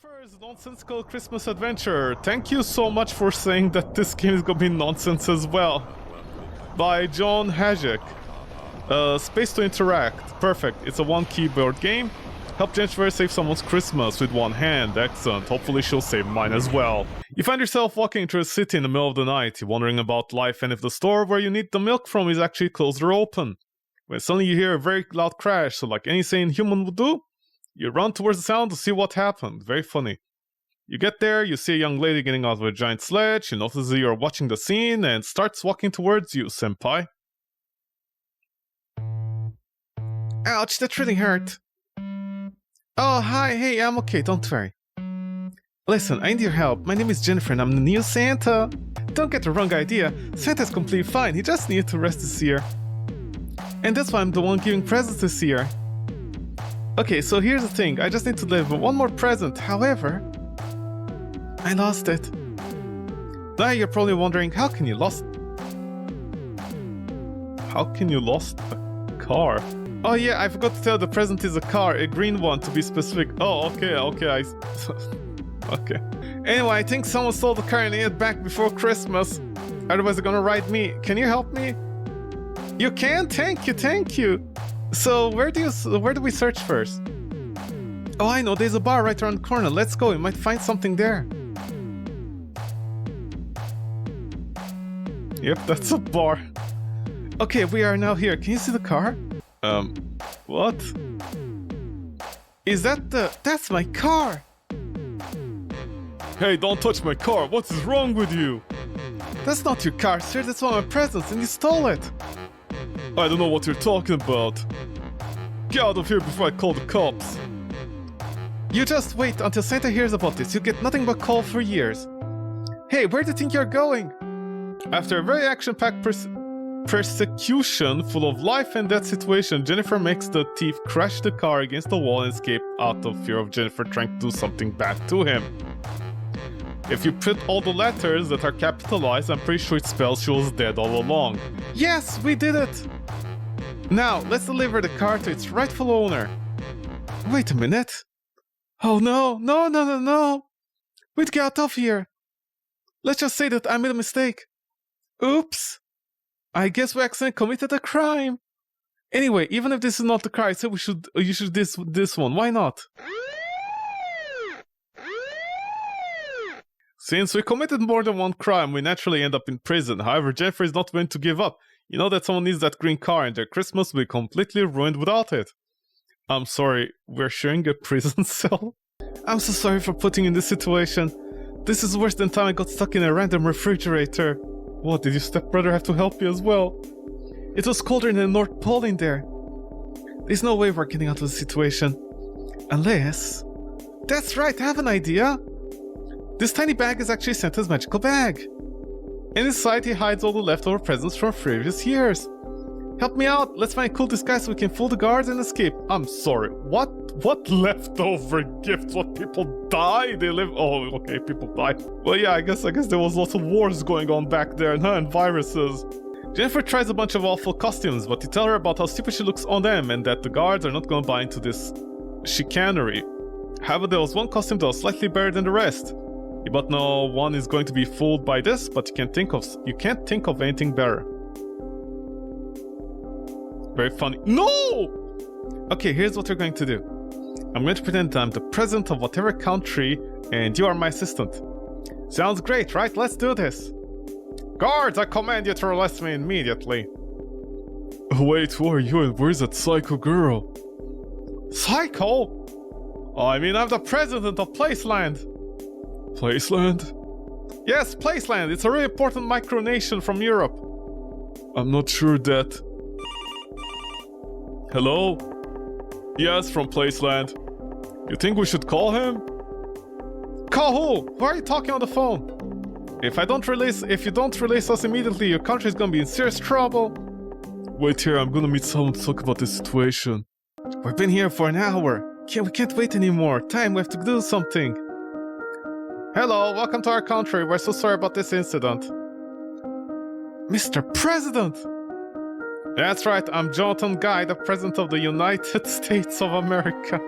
Jennifer's Nonsensical Christmas Adventure. Thank you so much for saying that this game is gonna be nonsense as well. By John Hajek. Space to interact. Perfect. It's a one keyboard game. Help Jennifer save someone's Christmas with one hand. Excellent. Hopefully she'll save mine as well. You find yourself walking through a city in the middle of the night, wondering about life and if the store where you need the milk from is actually closed or open. When suddenly you hear a very loud crash, so like any sane human would do, you run towards the sound to see what happened. Very funny. You get there, you see a young lady getting out of a giant sledge, she notices that you're watching the scene and starts walking towards you, senpai. Ouch, that really hurt. Oh, hi, hey, I'm okay, don't worry. Listen, I need your help. My name is Jennifer and I'm the new Santa. Don't get the wrong idea, Santa's completely fine, he just needed to rest this year. And that's why I'm the one giving presents this year. Okay, so here's the thing, I just need to deliver one more present, however... I lost it. Now you're probably wondering, how can you lost... How can you lost a car? Oh yeah, I forgot to tell the present is a car, a green one to be specific. Oh, okay, okay. Anyway, I think someone stole the car and need it back before Christmas. Otherwise they're gonna write me. Can you help me? You can? Thank you. So where do we search first? Oh, I know, there's a bar right around the corner. Let's go, we might find something there. Yep, that's a bar. Okay, we are now here. Can you see the car? What? Is that that's my car! Hey, don't touch my car! What is wrong with you? That's not your car, sir. That's one of my presents and you stole it! I don't know what you're talking about. Get out of here before I call the cops. You just wait until Santa hears about this. You get nothing but call for years. Hey, where do you think you're going? After a very action-packed persecution full of life and death situation, Jennifer makes the thief crash the car against the wall and escape out of fear of Jennifer trying to do something bad to him. If you put all the letters that are capitalized, I'm pretty sure it spells she was dead all along. Yes, we did it! Now, let's deliver the car to its rightful owner. Wait a minute. Oh no. We'd get out of here. Let's just say that I made a mistake. Oops. I guess we accidentally committed a crime. Anyway, even if this is not the car, I said you should this one. Why not? Since we committed more than one crime, we naturally end up in prison. However, Jennifer is not going to give up. You know that someone needs that green car and their Christmas will be completely ruined without it. I'm sorry, we're sharing a prison cell? I'm so sorry for putting you in this situation. This is worse than time I got stuck in a random refrigerator. What, did your stepbrother have to help you as well? It was colder than the North Pole in there. There's no way we're getting out of the situation. Unless... That's right, I have an idea! This tiny bag is actually Santa's magical bag. And inside he hides all the leftover presents from previous years. Help me out, let's find a cool disguise so we can fool the guards and escape. I'm sorry, what leftover gifts? What, people die? They live... Oh, okay, people die. Well, yeah, I guess there was lots of wars going on back there, huh, and viruses. Jennifer tries a bunch of awful costumes, but you tell her about how stupid she looks on them and that the guards are not gonna buy into this chicanery. However, there was one costume that was slightly better than the rest. You both know one is going to be fooled by this, but you can't think of anything better. Very funny. No! Okay, here's what we're going to do. I'm going to pretend I'm the president of whatever country, and you are my assistant. Sounds great, right? Let's do this. Guards, I command you to arrest me immediately. Wait, who are you and where's that psycho girl? Psycho? Oh, I mean, I'm the president of Placeland. Placeland? Yes, Placeland. It's a really important micronation from Europe. I'm not sure that... Hello? Yes, from Placeland. You think we should call him? Call who? Who are you talking on the phone? If you don't release us immediately, your country is gonna be in serious trouble. Wait here, I'm gonna meet someone to talk about this situation. We've been here for an hour. We can't wait anymore. Time, we have to do something. Hello, welcome to our country. We're so sorry about this incident. Mr. President! That's right, I'm Jonathan Guy, the President of the United States of America.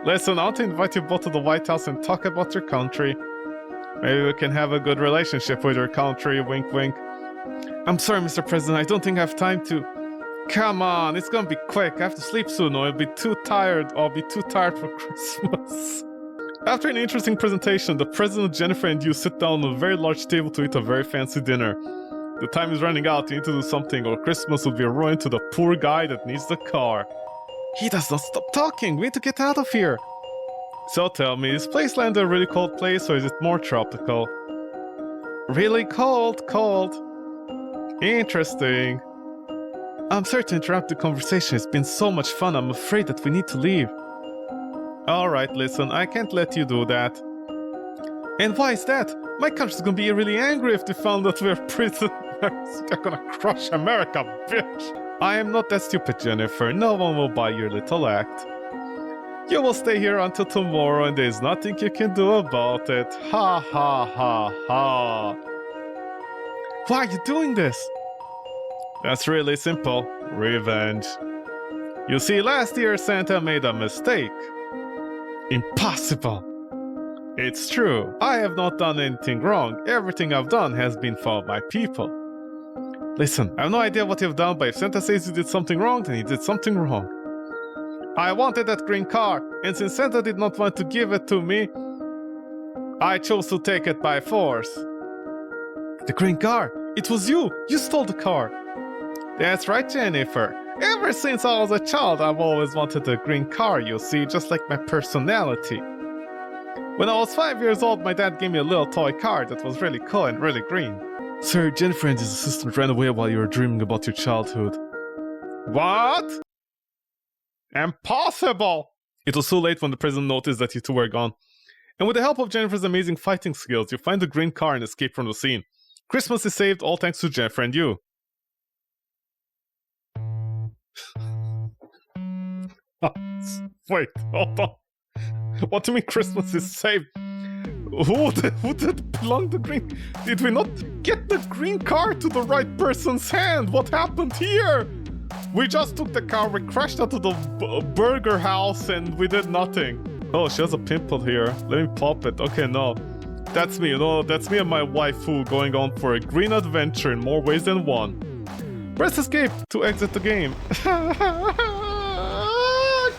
Listen, I want to invite you both to the White House and talk about your country. Maybe we can have a good relationship with your country, wink wink. I'm sorry, Mr. President, I don't think I have time to... Come on, it's gonna be quick. I have to sleep soon or I'll be too tired. I'll be too tired for Christmas. After an interesting presentation, the President, Jennifer, and you sit down on a very large table to eat a very fancy dinner. The time is running out, you need to do something or Christmas will be ruined to the poor guy that needs the car. He does not stop talking, we need to get out of here. So tell me, is Placeland a really cold place or is it more tropical? Really cold. Interesting. I'm sorry to interrupt the conversation, it's been so much fun, I'm afraid that we need to leave. Alright, listen, I can't let you do that. And why is that? My country's gonna be really angry if they found that we're prisoners. They're gonna crush America, bitch! I am not that stupid, Jennifer. No one will buy your little act. You will stay here until tomorrow and there's nothing you can do about it. Ha ha ha ha. Why are you doing this? That's really simple. Revenge. You see, last year Santa made a mistake. Impossible. It's true. I have not done anything wrong. Everything I've done has been for my people. Listen, I have no idea what you've done, but if Santa says you did something wrong, then he did something wrong. I wanted that green car, and since Santa did not want to give it to me, I chose to take it by force. The green car? It was you! You stole the car! That's right, Jennifer. Ever since I was a child, I've always wanted a green car, you see, just like my personality. When I was 5 years old, my dad gave me a little toy car that was really cool and really green. Sir, Jennifer and his assistant ran away while you were dreaming about your childhood. What? Impossible! It was so late when the president noticed that you two were gone. And with the help of Jennifer's amazing fighting skills, you find the green car and escape from the scene. Christmas is saved, all thanks to Jennifer and you. Wait, hold on. What do you mean Christmas is saved? Who did belong the green? Did we not get the green car to the right person's hand? What happened here? We just took the car, we crashed out to the burger house and we did nothing. Oh, she has a pimple here. Let me pop it. Okay, no. That's me, you know, that's me and my waifu going on for a green adventure in more ways than one. Press escape to exit the game.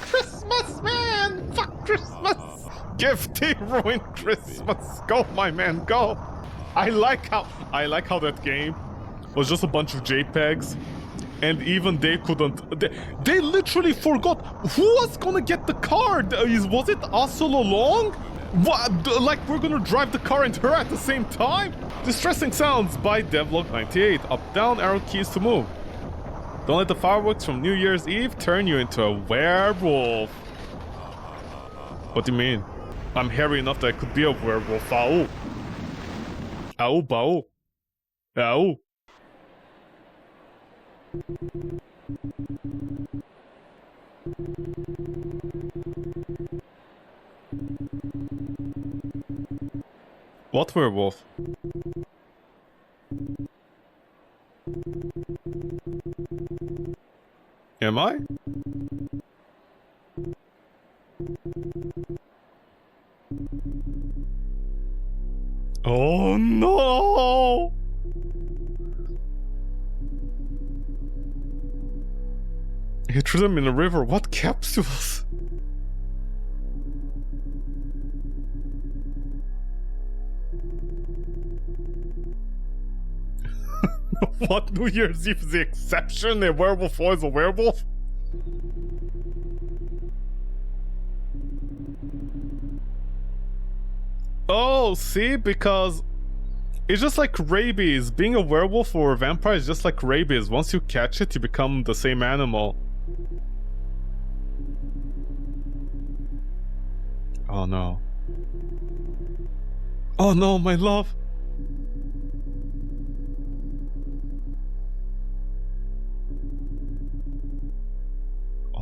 Christmas, man! Fuck Christmas! Gifty ruined Christmas. Go, my man, go. I like how that game was just a bunch of JPEGs, and even they couldn't. They literally forgot who was gonna get the car. Was it us all along? What? Like we're gonna drive the car and her at the same time? Distressing Sounds by Devlog98. Up, down, arrow keys to move. Don't let the fireworks from New Year's Eve turn you into a werewolf. What do you mean? I'm hairy enough that I could be a werewolf. Ow. Ow, bow. Ow. What werewolf? Am I? Oh no! He threw them in a river. What capsules? What? New Year's Eve is the exception? A werewolf always a werewolf? Oh, see? Because it's just like rabies. Being a werewolf or a vampire is just like rabies. Once you catch it, you become the same animal. Oh no. Oh no, my love.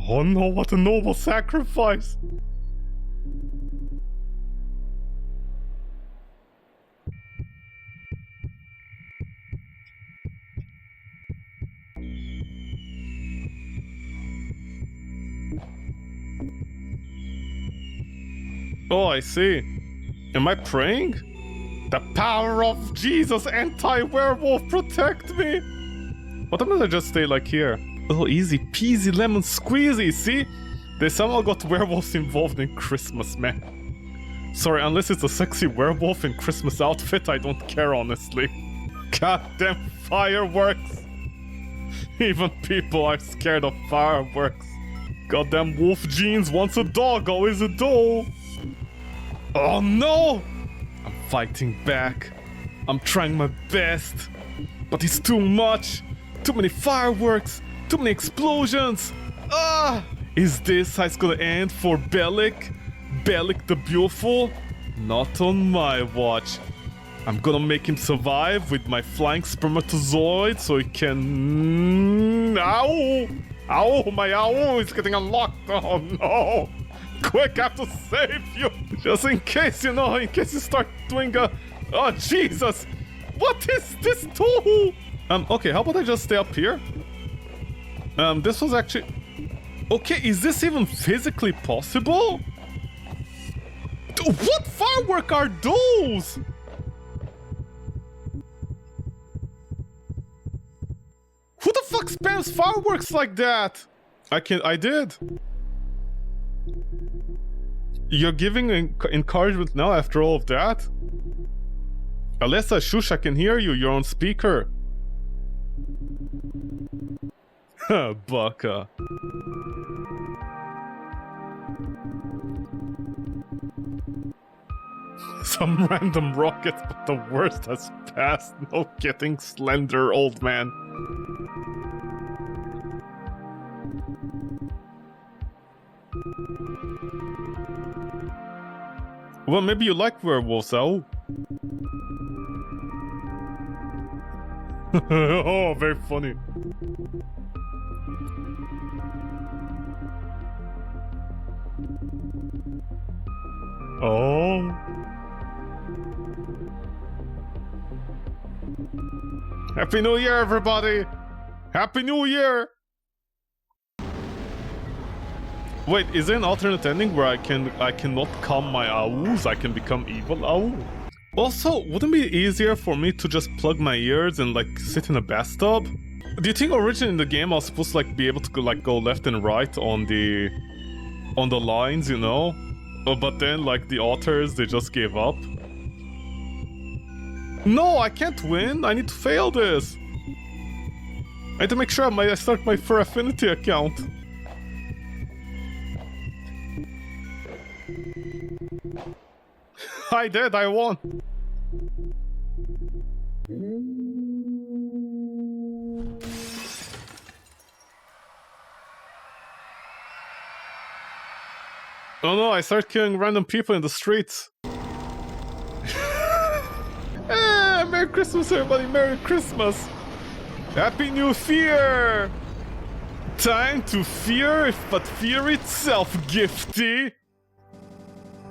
Oh no, what a noble sacrifice! Oh, I see. Am I praying? The power of Jesus, anti-werewolf, protect me! What if I just stay like here? Oh, easy peasy lemon squeezy, see? They somehow got werewolves involved in Christmas, man. Sorry, unless it's a sexy werewolf in Christmas outfit, I don't care, honestly. Goddamn fireworks! Even people are scared of fireworks. Goddamn wolf jeans, once a dog, always a doll. Oh no! I'm fighting back. I'm trying my best. But it's too much. Too many fireworks. Too many explosions. Ah! Is this how it's gonna end for Bellic? Bellic the Beautiful? Not on my watch. I'm gonna make him survive with my flying spermatozoid so he can... Ow! Ow! My ow is getting unlocked! Oh no! Quick, I have to save you! Just in case, you know, in case you start doing a... Oh, Jesus! What is this tool? Okay, how about I just stay up here? This was actually... Okay, is this even physically possible? What firework are those? Who the fuck spams fireworks like that? I did. You're giving encouragement now after all of that? Alessa, shush, I can hear you. You're on speaker. Baka. Some random rockets, but the worst has passed. No getting slender, old man. Well, maybe you like werewolves, oh? Oh, very funny. Oh. Happy New Year, everybody! Happy New Year! Wait, is there an alternate ending where I cannot calm my owls? I can become evil owl? Also, wouldn't it be easier for me to just plug my ears and like sit in a bathtub? Do you think originally in the game I was supposed to like be able to go left and right on the lines, you know? But then like the authors, they just gave up. No, I can't win. I need to fail this. I need to make sure I start my Fur Affinity account. I did, I won. Oh no, I start killing random people in the streets. Merry Christmas, everybody! Merry Christmas! Happy New Year! Time to fear, but fear itself, Gifty!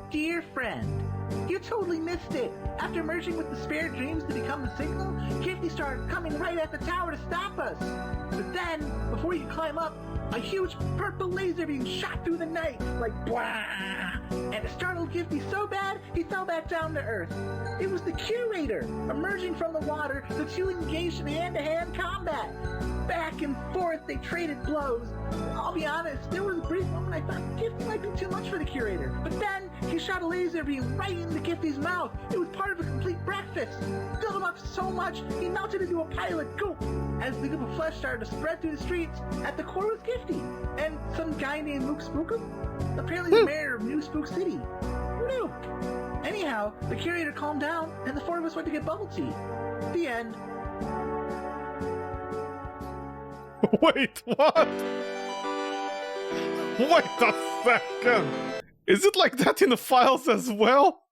Dear friend, you totally missed it. After merging with the spare dreams to become the signal, Gifty started coming right at the tower to stop us. But then, before you could climb up, a huge purple laser beam shot through the night, like blah! And it startled Gifty so bad, he fell back down to Earth. It was the Curator! Emerging from the water, the two engaged in hand-to-hand combat. Back and forth, they traded blows. I'll be honest, there was a brief moment I thought Gifty might be too much for the Curator. But then, he shot a laser beam right into Gifty's mouth. It was part of a complete breakfast. Filled him up so much, he melted into a pile of goop. As the goop of flesh started to spread through the streets, at the core was Gifty. And some guy named Mook Spookum? Apparently the mayor of New Spook City. Who knew? Anyhow, the Curator calmed down, and the four of us went to get bubble tea. The end. Wait, what? Wait a second! Is it like that in the files as well?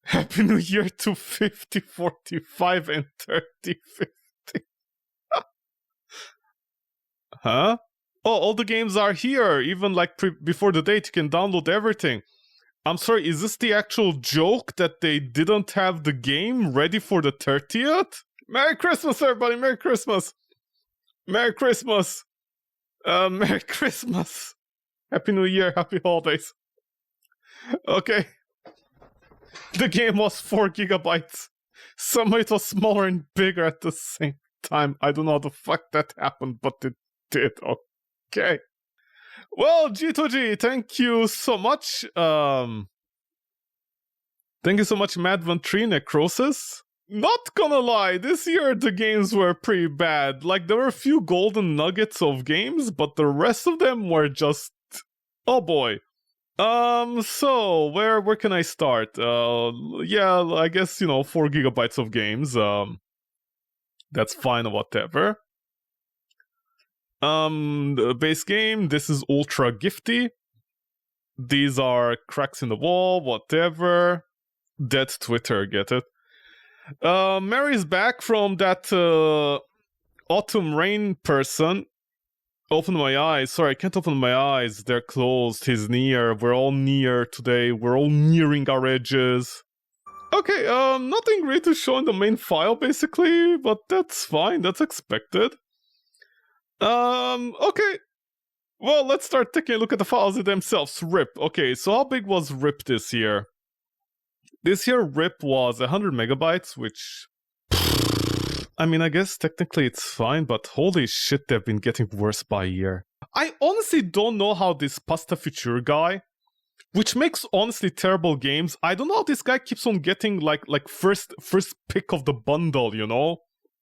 Happy New Year to 50, 45, and 30, 50. Huh? Oh, all the games are here. Even like before the date, you can download everything. I'm sorry, is this the actual joke that they didn't have the game ready for the 30th? Merry Christmas, everybody! Merry Christmas! Merry Christmas! Merry Christmas! Happy New Year, happy holidays. Okay, The game was 4 gigabytes. Somehow it was smaller and bigger at the same time. I don't know how the fuck that happened, but it did. Okay. Well, G2G, thank you so much. Thank you so much, Madvent 3 Necrosis. Not gonna lie, this year the games were pretty bad. Like, there were a few golden nuggets of games, but the rest of them were just... oh boy. So, where can I start? Yeah, I guess, 4 gigabytes of games. That's fine, whatever. The base game, this is ultra gifty. These are cracks in the wall, whatever. Dead Twitter, get it? Mary's back from that autumn rain person. Open my eyes. Sorry, I can't open my eyes. They're closed. He's near. We're all near today. We're all nearing our edges. Okay, nothing really to show in the main file, basically, but that's fine. That's expected. Okay. Well, let's start taking a look at the files themselves. RIP. Okay, so how big was RIP this year? This year, RIP was 100 megabytes, which... I mean, I guess technically it's fine, but holy shit, they've been getting worse by a year. I honestly don't know how this Pasta Future guy, which makes honestly terrible games, I don't know how this guy keeps on getting like first pick of the bundle, you know?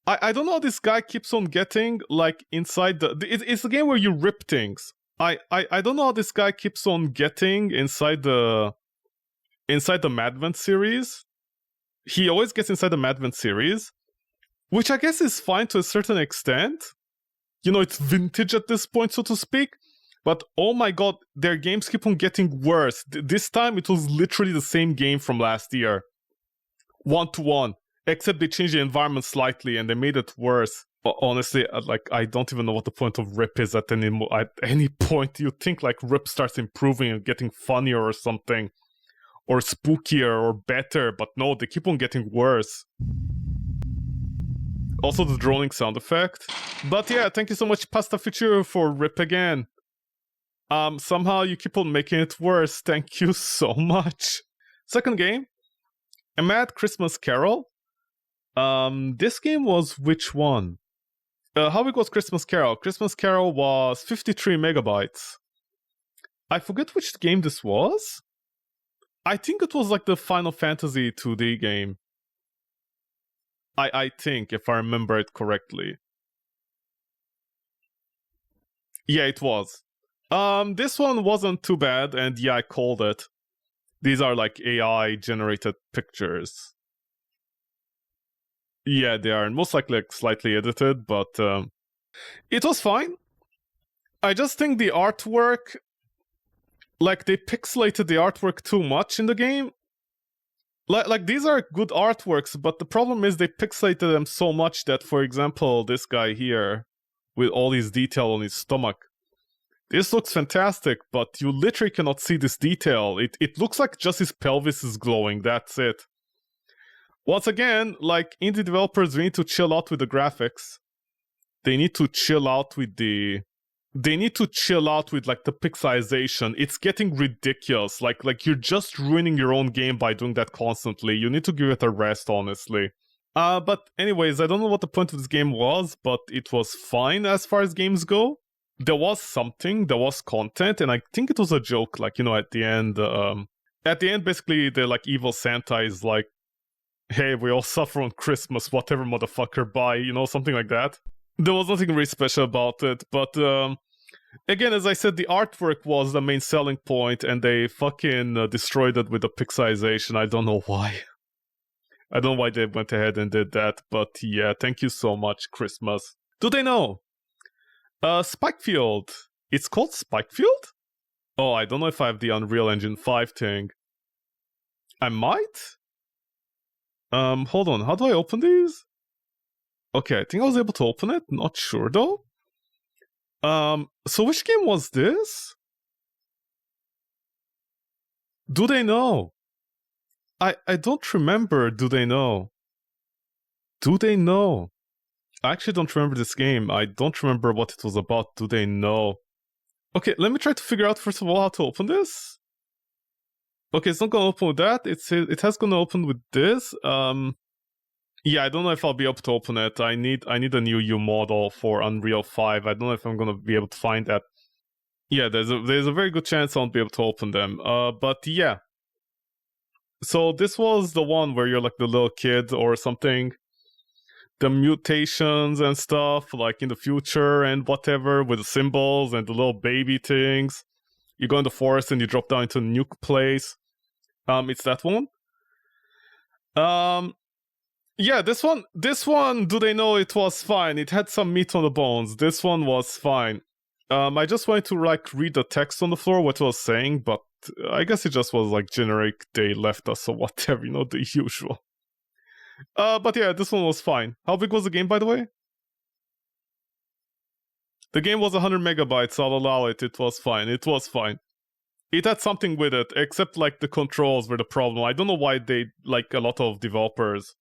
I don't know how this guy keeps on getting like inside the... It's a game where you rip things. I don't know how this guy keeps on getting inside the Madvent series. He always gets inside the Madvent series. Which I guess is fine to a certain extent. You know, it's vintage at this point, so to speak. But oh my god, their games keep on getting worse. This time it was literally the same game from last year. 1-to-1. Except they changed the environment slightly and they made it worse. Honestly, like, I don't even know what the point of RIP is at any point. You think like RIP starts improving and getting funnier or something. Or spookier or better. But no, they keep on getting worse. Also the droning sound effect. But yeah, thank you so much, Pasta Future, for RIP again. Somehow you keep on making it worse. Thank you so much. Second game, A Mad Christmas Carol. This game was which one? How big was Christmas Carol? Christmas Carol was 53 megabytes. I forget which game this was. I think it was like the Final Fantasy 2D game. I think, if I remember it correctly. Yeah, it was. This one wasn't too bad, and yeah, I called it. These are like AI-generated pictures. Yeah, they are most likely like slightly edited, but it was fine. I just think the artwork... like, they pixelated the artwork too much in the game. Like these are good artworks, but the problem is they pixelated them so much that, for example, this guy here, with all this detail on his stomach, this looks fantastic, but you literally cannot see this detail. It looks like just his pelvis is glowing, that's it. Once again, like, indie developers, we need to chill out with the graphics. They need to chill out with the... They need to chill out with, like, the pixelization. It's getting ridiculous. Like you're just ruining your own game by doing that constantly. You need to give it a rest, honestly. But anyways, I don't know what the point of this game was, but it was fine as far as games go. There was something, there was content, and I think it was a joke, like, you know, at the end, basically, the, like, evil Santa is like, hey, we all suffer on Christmas, whatever, motherfucker, bye, you know, something like that. There was nothing really special about it, but, again, as I said, the artwork was the main selling point, and they fucking destroyed it with the pixelization. I don't know why. I don't know why they went ahead and did that, but yeah, thank you so much, Christmas. Do they know? Spikefield. It's called Spikefield? Oh, I don't know if I have the Unreal Engine 5 thing. I might? Hold on, how do I open these? Okay, I think I was able to open it, not sure though. So which game was this? Do they know? I don't remember, do they know? Do they know? I actually don't remember this game. I don't remember what it was about. Do they know? Okay, let me try to figure out first of all how to open this. Okay, it's not gonna open with that. It has gonna open with this. Yeah, I don't know if I'll be able to open it. I need a new U model for Unreal 5. I don't know if I'm gonna be able to find that. Yeah, there's a very good chance I won't be able to open them. But yeah. So this was the one where you're like the little kid or something. The mutations and stuff, like in the future and whatever, with the symbols and the little baby things. You go in the forest and you drop down into a nuke place. It's that one. Yeah, this one, do they know it was fine? It had some meat on the bones. This one was fine. I just wanted to like read the text on the floor, what it was saying, but I guess it just was like generic, they left us or whatever, the usual. But yeah, this one was fine. How big was the game, by the way? The game was 100 megabytes, I'll allow it. It was fine. It was fine. It had something with it, except like the controls were the problem. I don't know why they, like a lot of developers,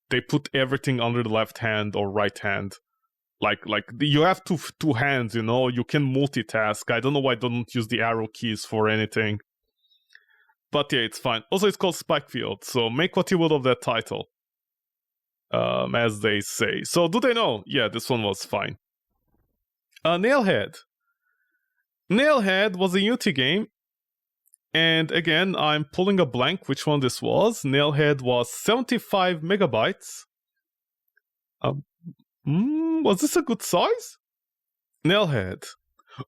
they put everything under the left hand or right hand. Like you have two hands, you can multitask. I don't know why they don't use the arrow keys for anything. But yeah, it's fine. Also, it's called Spikefield, so make what you will of that title. As they say. So, do they know? Yeah, this one was fine. Nailhead. Nailhead was a Unity game. And again, I'm pulling a blank which one this was. Nailhead was 75 megabytes. Was this a good size? Nailhead.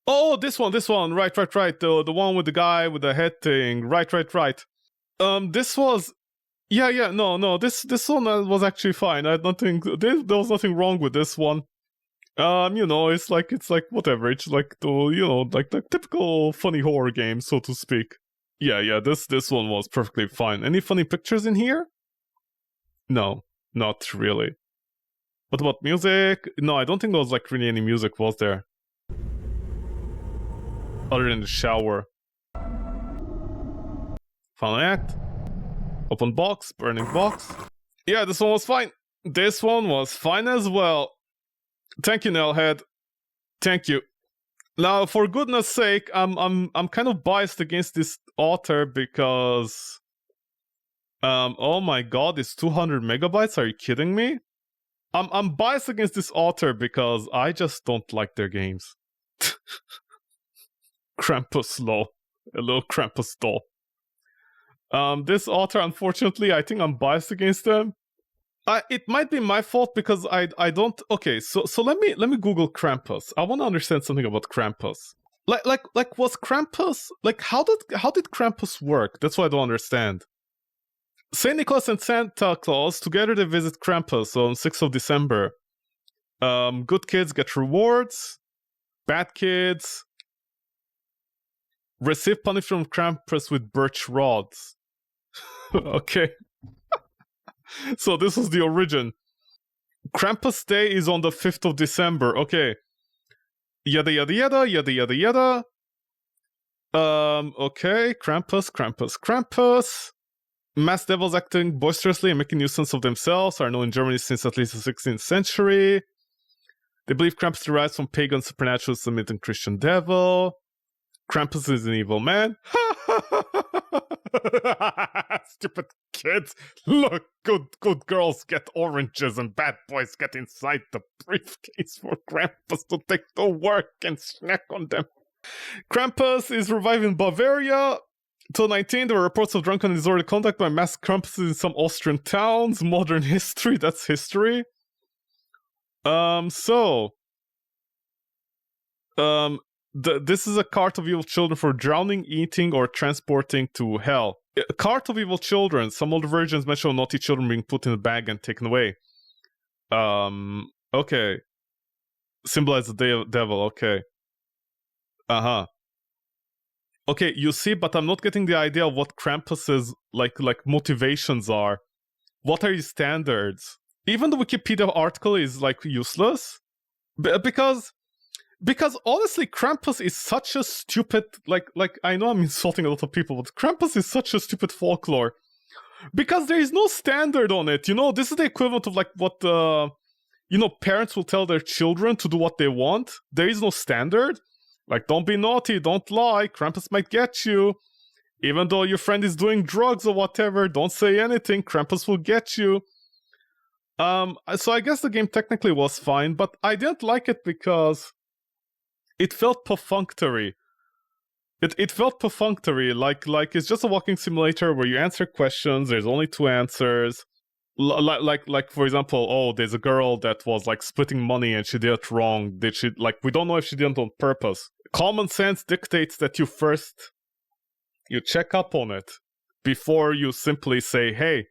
Oh, this one. Right. The one with the guy with the head thing. Right. This was... Yeah, no, this one was actually fine. I don't think... There was nothing wrong with this one. It's like whatever. It's like the, like the typical funny horror game, so to speak. Yeah, this one was perfectly fine. Any funny pictures in here? No, not really. What about music? No, I don't think there was like really any music, was there? Other than the shower. Final act. Open box, burning box. Yeah, this one was fine. This one was fine as well. Thank you, Nailhead. Thank you. Now, for goodness sake, I'm kind of biased against this author because oh my god, it's 200 megabytes. Are you kidding me? I'm biased against this author because I just don't like their games. Krampus lol. A little Krampus doll. This author, unfortunately, I think I'm biased against them. It might be my fault because I don't... Okay, so let me Google Krampus. I want to understand something about Krampus. Like was Krampus... Like, how did Krampus work? That's what I don't understand. Saint Nicholas and Santa Claus, together they visit Krampus on 6th of December. Good kids get rewards. Bad kids receive punishment from Krampus with birch rods. Okay. So this was the origin. Krampus Day is on the 5th of December. Okay. Yada yada yada yada yada yada. Okay. Krampus. Mass devils acting boisterously and making nuisance of themselves are known in Germany since at least the 16th century. They believe Krampus derives from pagan supernatural submitting Christian devil. Krampus is an evil man. Stupid kids. Look, good girls get oranges and bad boys get inside the briefcase for Krampus to take to work and snack on them. Krampus is revived in Bavaria. Till 19, there were reports of drunken and disorderly conduct by masked Krampuses in some Austrian towns. Modern history, that's history. This is a cart of evil children for drowning, eating, or transporting to hell. A cart of evil children. Some older versions mention naughty children being put in a bag and taken away. Okay. Symbolize the devil, okay. Okay, you see, but I'm not getting the idea of what Krampus's like motivations are. What are his standards? Even the Wikipedia article is like useless. Because honestly, Krampus is such a stupid like I know I'm insulting a lot of people, but Krampus is such a stupid folklore. Because there is no standard on it, this is the equivalent of like what parents will tell their children to do what they want. There is no standard. Like, don't be naughty, don't lie, Krampus might get you. Even though your friend is doing drugs or whatever, don't say anything, Krampus will get you. So I guess the game technically was fine, but I didn't like it because it felt perfunctory. It felt perfunctory, like it's just a walking simulator where you answer questions, there's only 2 answers. Like for example, oh, there's a girl that was like splitting money and she did it wrong. Did she, like, we don't know if she did it on purpose. Common sense dictates that you check up on it before you simply say, hey,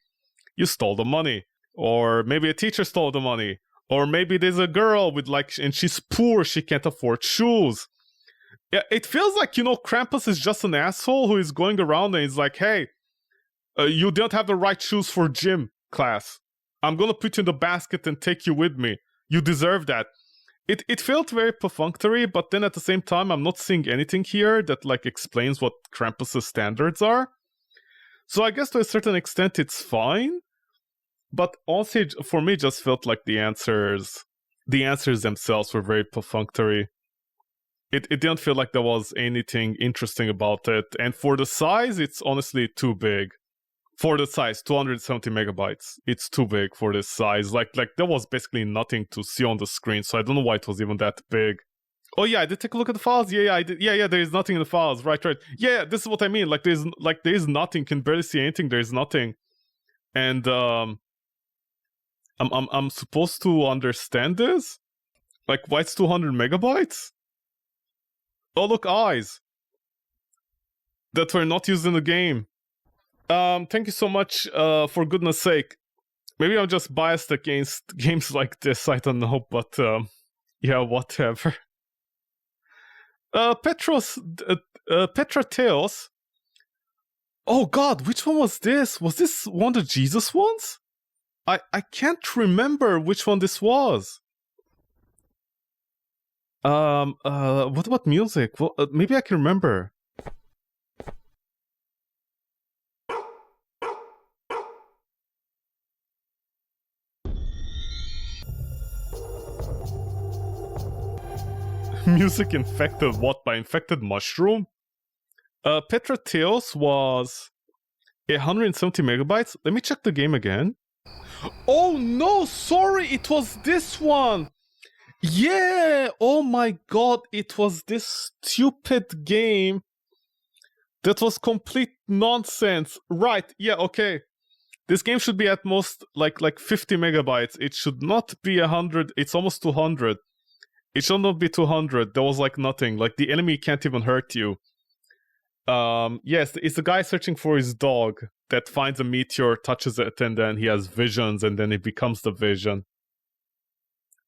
you stole the money. Or maybe a teacher stole the money. Or maybe there's a girl with and she's poor, she can't afford shoes. Yeah, it feels like, Krampus is just an asshole who is going around and he's like, hey, you didn't have the right shoes for gym class. I'm gonna put you in the basket and take you with me. You deserve that. It felt very perfunctory, but then at the same time, I'm not seeing anything here that explains what Krampus's standards are. So I guess to a certain extent, it's fine. But also, for me, just felt like the answers themselves were very perfunctory. It didn't feel like there was anything interesting about it. And for the size, it's honestly too big. For the size, 270 megabytes. It's too big for this size. Like there was basically nothing to see on the screen, so I don't know why it was even that big. Oh yeah, I did take a look at the files. Yeah, I did. Yeah, there is nothing in the files. Right. Yeah, this is what I mean. There's nothing. Can barely see anything. There's nothing. And I'm supposed to understand this? Like, why it's 200 megabytes? Oh, look, eyes that were not used in the game. Thank you so much, for goodness sake. Maybe I'm just biased against games like this, I don't know, but, yeah, whatever. Petrateos. Oh god, which one was this? Was this one of the Jesus ones? I can't remember which one this was. What about music? Well, maybe I can remember. Music infected what? By infected mushroom? Petrateos was 170 megabytes. Let me check the game again. Oh no, sorry, it was this one. Yeah, oh my god, it was this stupid game that was complete nonsense. Right, yeah, okay. This game should be at most like 50 megabytes. It should not be 100. It's almost 200. It should not be 200. There was nothing. The enemy can't even hurt you. Yes, it's the guy searching for his dog that finds a meteor, touches it, and then he has visions, and then it becomes the vision.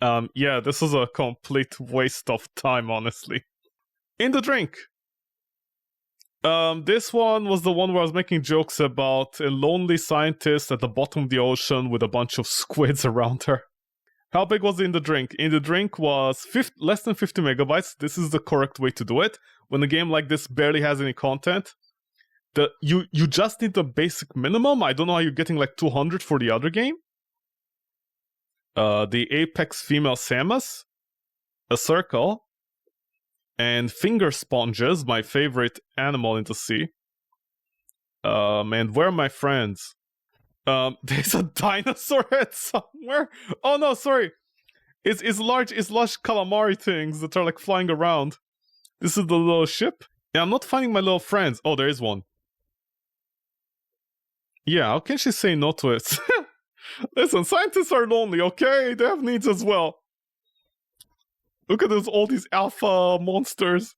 Yeah, this is a complete waste of time, honestly. In the Drink. This one was the one where I was making jokes about a lonely scientist at the bottom of the ocean with a bunch of squids around her. How big was In the Drink? In the Drink was less than 50 megabytes. This is the correct way to do it. When a game like this barely has any content, you just need the basic minimum. I don't know how you're getting 200 for the other game. The apex female Samus, a circle, and finger sponges, my favorite animal in the sea. And where are my friends? There's a dinosaur head somewhere. Oh no, sorry. It's large calamari things that are flying around. This is the little ship. Yeah, I'm not finding my little friends. Oh, there is one. Yeah, how can she say no to it? Listen, scientists are lonely, okay? They have needs as well. Look at all these alpha monsters.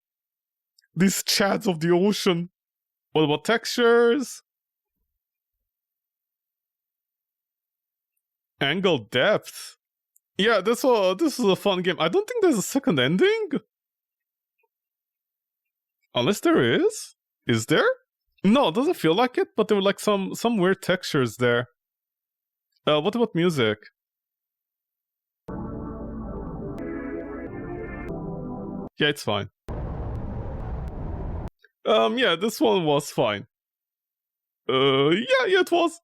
These chads of the ocean. What about textures? Angle depth. Yeah, this is a fun game. I don't think there's a second ending. Unless there is? Is there? No, it doesn't feel like it, but there were some weird textures there. What about music? Yeah, it's fine. Yeah, this one was fine. Yeah, it was.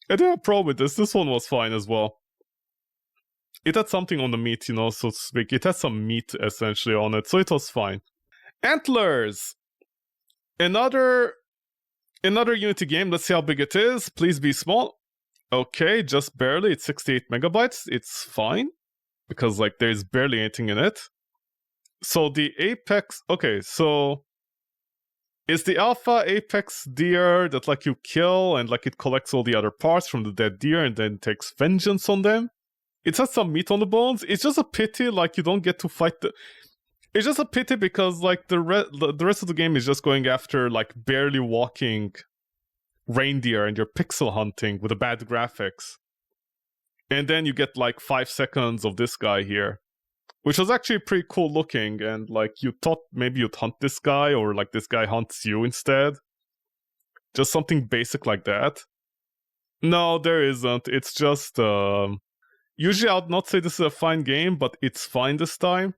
I didn't have a problem with this. This one was fine as well. It had something on the meat, so to speak. It had some meat, essentially, on it, so it was fine. Antlers! Another Another Unity game, let's see how big it is. Please be small. Okay, just barely. It's 68 megabytes. It's fine. Because, like, there's barely anything in it. So the Apex... Okay, so... Is the alpha Apex deer that, like, you kill and, like, it collects all the other parts from the dead deer and then takes vengeance on them? It has some meat on the bones. It's just a pity, like, you don't get to fight the... It's just a pity because, like, the rest of the game is just going after, like, barely walking reindeer and you're pixel hunting with the bad graphics. And then you get, like, 5 seconds of this guy here. Which was actually pretty cool looking, and, like, you thought maybe you'd hunt this guy, or, like, this guy hunts you instead. Just something basic like that. No, there isn't. It's just, usually I would not say this is a fine game, but it's fine this time.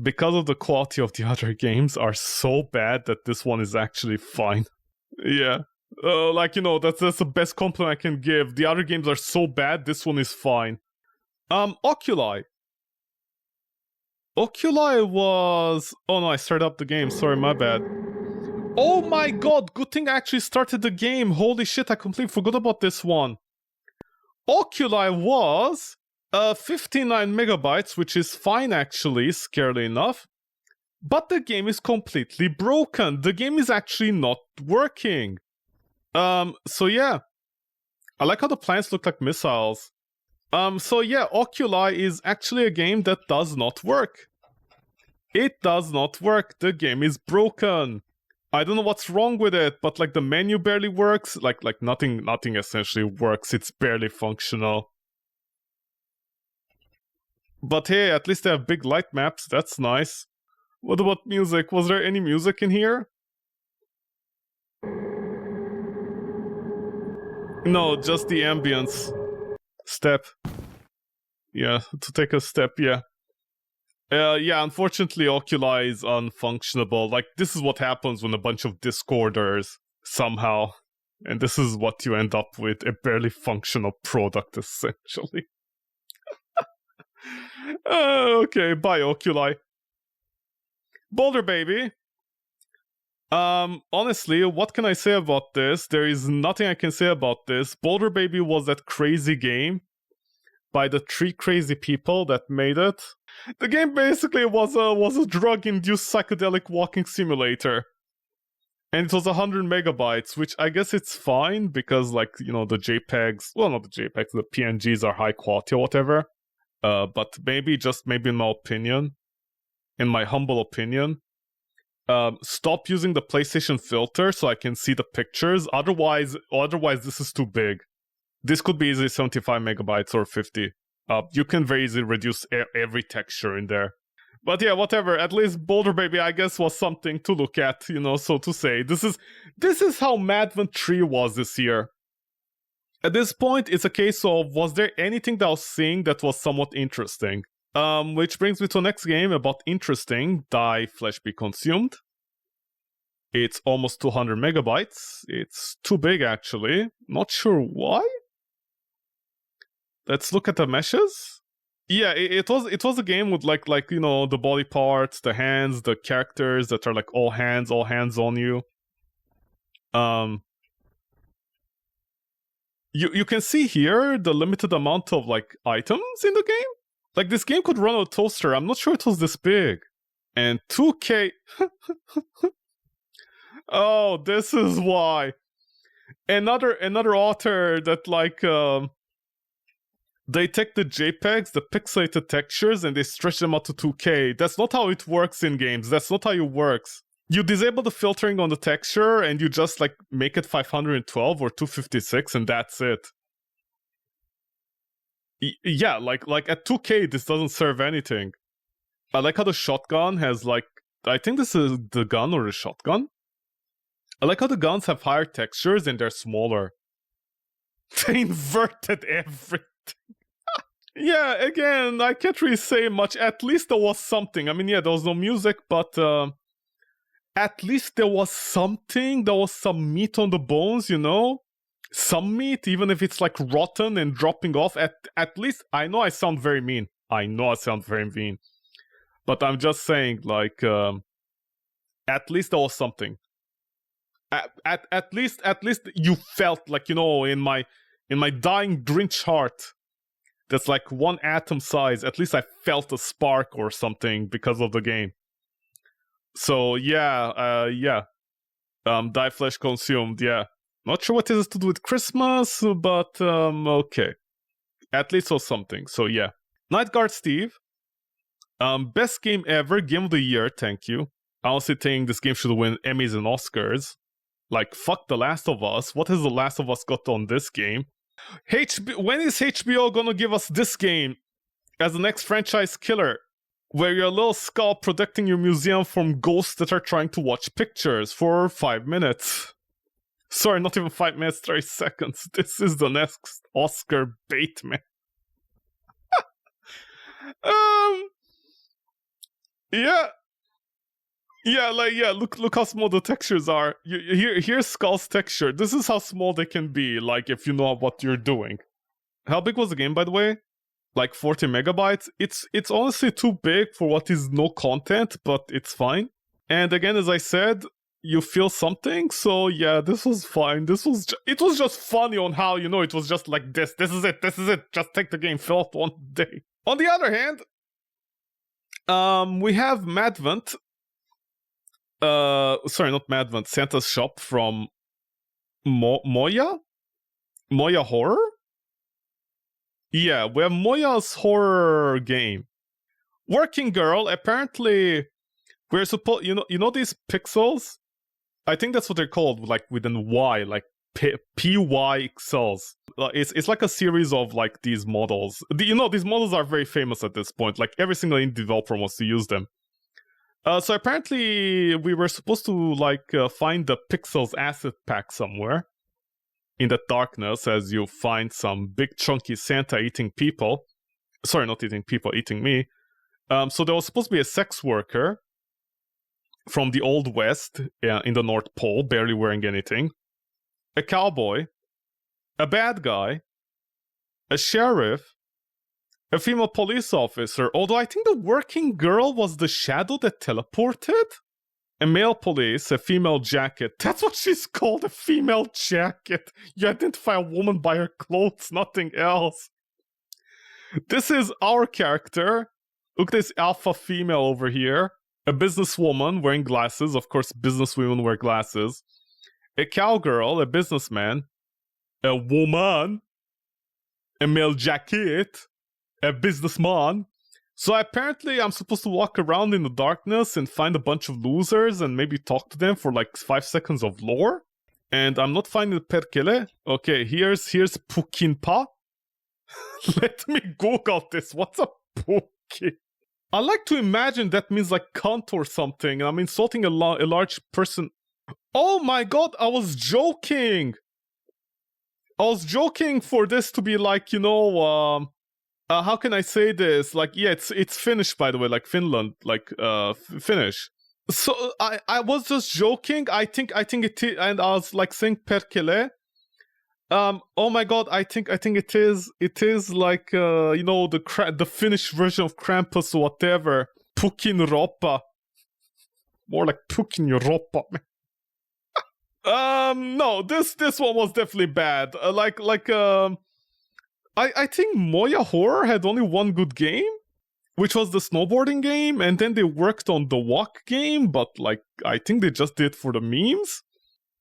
Because of the quality of the other games are so bad that this one is actually fine. Yeah. Like, you know, that's the best compliment I can give. The other games are so bad, this one is fine. Oculi. Oculi was... Oh no, I started up the game. Sorry, my bad. Oh my god, good thing I actually started the game. Holy shit, I completely forgot about this one. Oculi was 59 megabytes, which is fine actually, scarily enough. But the game is completely broken. The game is actually not working. So yeah. I like how the plants look like missiles. So yeah, Oculi is actually a game that does not work. It does not work. The game is broken. I don't know what's wrong with it, but like the menu barely works. Like nothing essentially works. It's barely functional. But hey, at least they have big light maps. That's nice. What about music? Was there any music in here? No, just the ambience. Step. Yeah, to take a step, yeah. Yeah, unfortunately, Oculi is unfunctionable. Like, this is what happens when a bunch of Discorders somehow. And this is what you end up with, a barely functional product, essentially. Okay, bye, Oculi. Boulder Baby. Honestly, what can I say about this? There is nothing I can say about this. Boulder Baby was that crazy game by the 3 crazy people that made it. The game basically was a drug-induced psychedelic walking simulator. And it was 100 megabytes, which I guess it's fine because, like, you know, the JPEGs, well, not the JPEGs, the PNGs are high quality or whatever. But maybe in my opinion, in my humble opinion, stop using the PlayStation filter so I can see the pictures. Otherwise this is too big. This could be easily 75 megabytes or 50. You can very easily reduce every texture in there. But yeah, whatever. At least Boulder Baby, I guess, was something to look at, you know, so to say. This is how Madvent 3 was this year. At this point, it's a case of, was there anything that I was seeing that was somewhat interesting? Which brings me to the next game about interesting. Die, Flesh Be Consumed. It's almost 200 megabytes. It's too big, actually. Not sure why. Let's look at the meshes. Yeah, it was a game with like you know, the body parts, the hands, the characters that are like all hands on you. You can see here the limited amount of like items in the game. Like, this game could run a toaster. I'm not sure it was this big. And 2K. Oh, this is why. Another author that like they take the JPEGs, the pixelated textures, and they stretch them out to 2K. That's not how it works in games. That's not how it works. You disable the filtering on the texture, and you just like make it 512 or 256, and that's it. Yeah, like at 2K, this doesn't serve anything. I like how the shotgun has like, I think this is the gun or the shotgun. I like how the guns have higher textures and they're smaller. They inverted everything. Yeah, again, I can't really say much. At least there was something. I mean, yeah, there was no music, but at least there was something. There was some meat on the bones, you know? Some meat, even if it's like rotten and dropping off. At least, I know I sound very mean. But I'm just saying, like, at least there was something. At least you felt like, you know, in my dying Grinch heart, that's like one atom size. At least I felt a spark or something because of the game. So yeah. Die flesh consumed. Yeah, not sure what it has to do with Christmas, but okay. At least it was something. So yeah, Night Guard Steve. Best game ever, game of the year. Thank you. I honestly think this game should win Emmys and Oscars. Like, fuck The Last of Us. What has The Last of Us got on this game? When is HBO gonna give us this game as the next franchise killer? Where you're a little skull protecting your museum from ghosts that are trying to watch pictures for 5 minutes. Sorry, not even 5 minutes, 30 seconds. This is the next Oscar bait, man. Look how small the textures are. Here's Skull's texture. This is how small they can be, like, if you know what you're doing. How big was the game, by the way? Like 40 megabytes. It's honestly too big for what is no content, but it's fine. And again, as I said, you feel something, so yeah, this was fine. It was just funny on how, you know, it was just like this is it, just take the game, fill it one day. On the other hand, we have Madvent. Sorry, not Madvent, Santa's Shop from Moya Horror? Yeah, we have Moya's horror game. Working Girl, apparently we're supposed, you know these pixels? I think that's what they're called, like with an Y, like PYXLs. It's like a series of like these models. You know, these models are very famous at this point. Like every single indie developer wants to use them. So apparently we were supposed to like find the pixels asset pack somewhere in the darkness as you find some big chunky Santa eating people. Sorry, not eating people, eating me. So there was supposed to be a sex worker from the Old West in the North Pole, barely wearing anything. A cowboy. A bad guy. A sheriff. A female police officer. Although I think the working girl was the shadow that teleported. A male police, a female jacket. That's what she's called, a female jacket. You identify a woman by her clothes, nothing else. This is our character. Look at this alpha female over here. A businesswoman wearing glasses. Of course, businesswomen wear glasses. A cowgirl, a businessman. A woman. A male jacket. A businessman. So apparently I'm supposed to walk around in the darkness and find a bunch of losers and maybe talk to them for like 5 seconds of lore. And I'm not finding perkele. Okay, here's Pukinpa. Let me Google this. What's a Pukin? I like to imagine that means like cunt or something. And I'm insulting a large person. Oh my god, I was joking. I was joking for this to be like, you know, how can I say this? Like, yeah, it's Finnish, by the way, like Finland, like Finnish. So I was just joking. I think it is, and I was like saying perkele. Oh my god, I think it is like you know, the Finnish version of Krampus or whatever. Pukin roppa. More like Pukin roppa. No, this one was definitely bad. I think Moya Horror had only one good game, which was the snowboarding game, and then they worked on the walk game, but like I think they just did for the memes.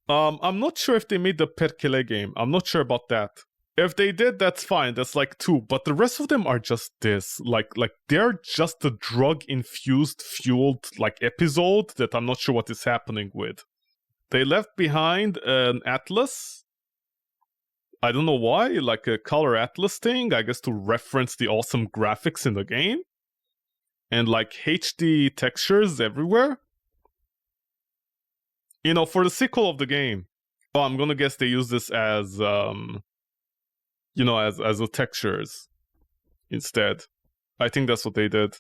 I'm not sure if they made the Perkele game. I'm not sure about that. If they did, that's fine. That's like 2. But the rest of them are just this. Like they're just a drug-infused, fueled like episode that I'm not sure what is happening with. They left behind an atlas. I don't know why, like a color atlas thing, I guess to reference the awesome graphics in the game. And like HD textures everywhere. You know, for the sequel of the game. Oh, I'm gonna guess they use this as, you know, as the textures instead. I think that's what they did.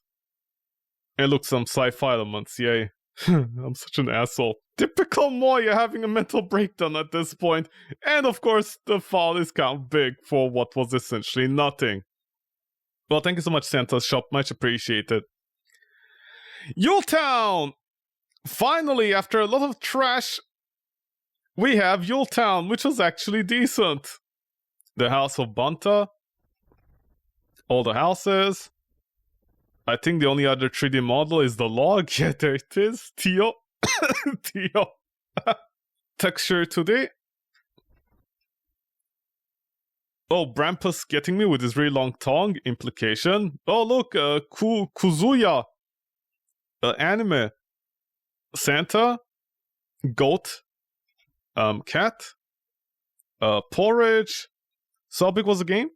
And look, some sci-fi elements, yay. I'm such an asshole. Typical Moya having a mental breakdown at this point. And of course, the fall is kind of big for what was essentially nothing. Well, thank you so much, Santa's Shop. Much appreciated. Yuletown! Finally, after a lot of trash we have Yuletown, which was actually decent. The House of Banta. All the houses. I think the only other 3D model is the log. Yeah, there it is. Tio. Tio. Texture today. Oh, Brampus getting me with his really long tongue. Implication. Oh, look. Kuzuya. Anime. Santa. Goat. Cat. Porridge. So how big was the game?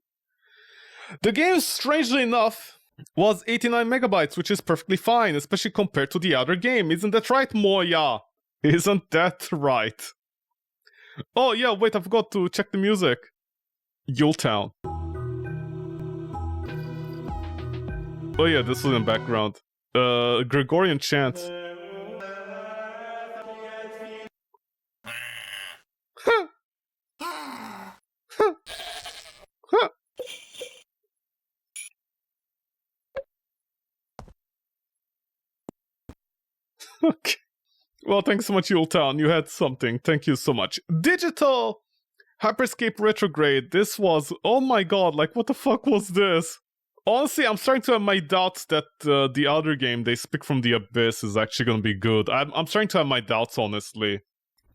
The game, strangely enough, was 89 megabytes, which is perfectly fine, especially compared to the other game. Isn't that right, Moya? Isn't that right? Oh yeah, wait, I forgot to check the music. Yuletown. Oh yeah, this was in background. Gregorian chant. Okay. Well, thanks so much, Yuletown. You had something. Thank you so much. Digital Hyperscape Retrograde. This was... oh my god, like, what the fuck was this? Honestly, I'm starting to have my doubts that the other game, They Speak from the Abyss, is actually gonna be good. I'm starting to have my doubts, honestly.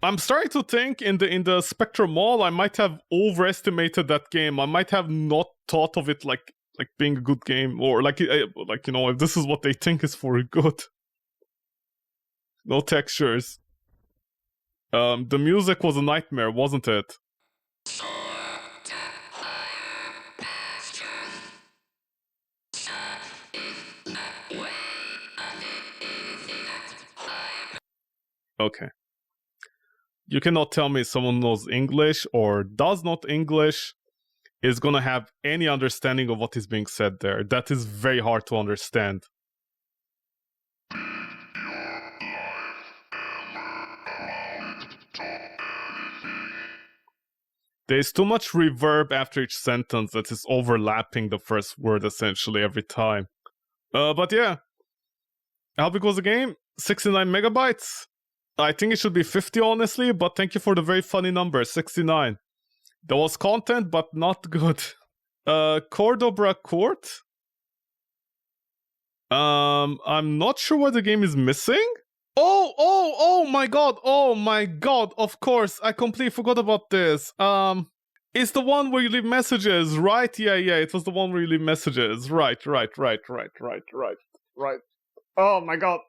I'm starting to think in the Spectrum Mall, I might have overestimated that game. I might have not thought of it like being a good game, or like you know, if this is what they think is for good. No textures. The music was a nightmare, wasn't it? Okay. You cannot tell me someone knows English or does not English is gonna have any understanding of what is being said there. That is very hard to understand. There's too much reverb after each sentence that is overlapping the first word essentially every time. But yeah. How big was the game? 69 megabytes? I think it should be 50 honestly, but thank you for the very funny number, 69. There was content, but not good. Cordoba Court? I'm not sure what the game is missing. Oh my god, of course, I completely forgot about this. It's the one where you leave messages, right? Yeah, it was the one where you leave messages. Right. Oh my god.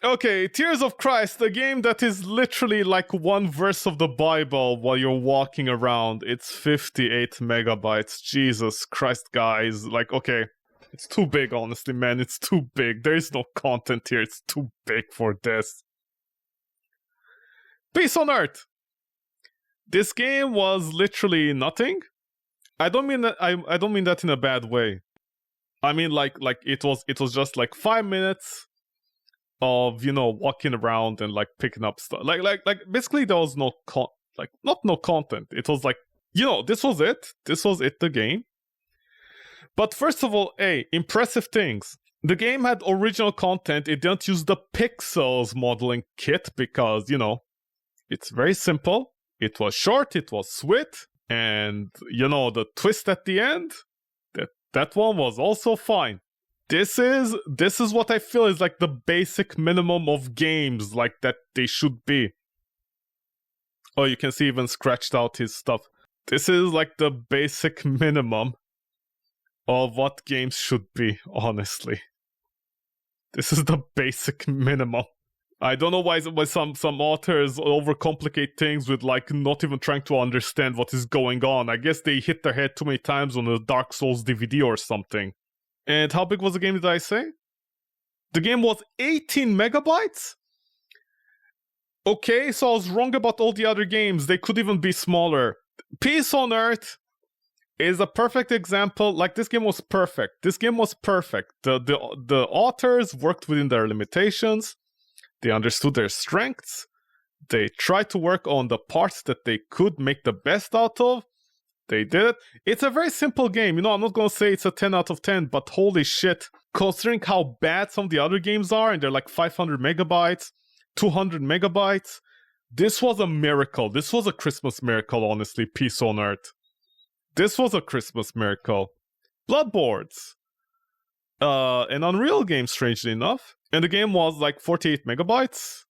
Okay, Tears of Christ, a game that is literally like one verse of the Bible while you're walking around. It's 58 megabytes. Jesus Christ, guys. Like, okay. It's too big, honestly, man. It's too big. There is no content here. It's too big for this. Peace on Earth. This game was literally nothing. I don't mean that. I don't mean that in a bad way. I mean like it was just like 5 minutes of, you know, walking around and like picking up stuff. Like basically there was no no content. It was like, you know, this was it. This was it, the game. But first of all, impressive things. The game had original content. It didn't use the pixels modeling kit because, you know, it's very simple. It was short, it was sweet, and, you know, the twist at the end, that one was also fine. This is what I feel is like the basic minimum of games like that they should be. Oh, you can see even scratched out his stuff. This is like the basic minimum of what games should be, honestly. This is the basic minimum. I don't know why some authors overcomplicate things with like not even trying to understand what is going on. I guess they hit their head too many times on a Dark Souls DVD or something. And how big was the game, did I say? The game was 18 megabytes? Okay, so I was wrong about all the other games. They could even be smaller. Peace on Earth is a perfect example. Like, this game was perfect. This game was perfect. The authors worked within their limitations. They understood their strengths. They tried to work on the parts that they could make the best out of. They did it. It's a very simple game. You know, I'm not going to say it's a 10 out of 10, but holy shit. Considering how bad some of the other games are, and they're like 500 megabytes, 200 megabytes, This was a miracle. This was a Christmas miracle, honestly. Peace on Earth. This was a Christmas miracle. Bloodboards. An Unreal game, strangely enough. And the game was like 48 megabytes.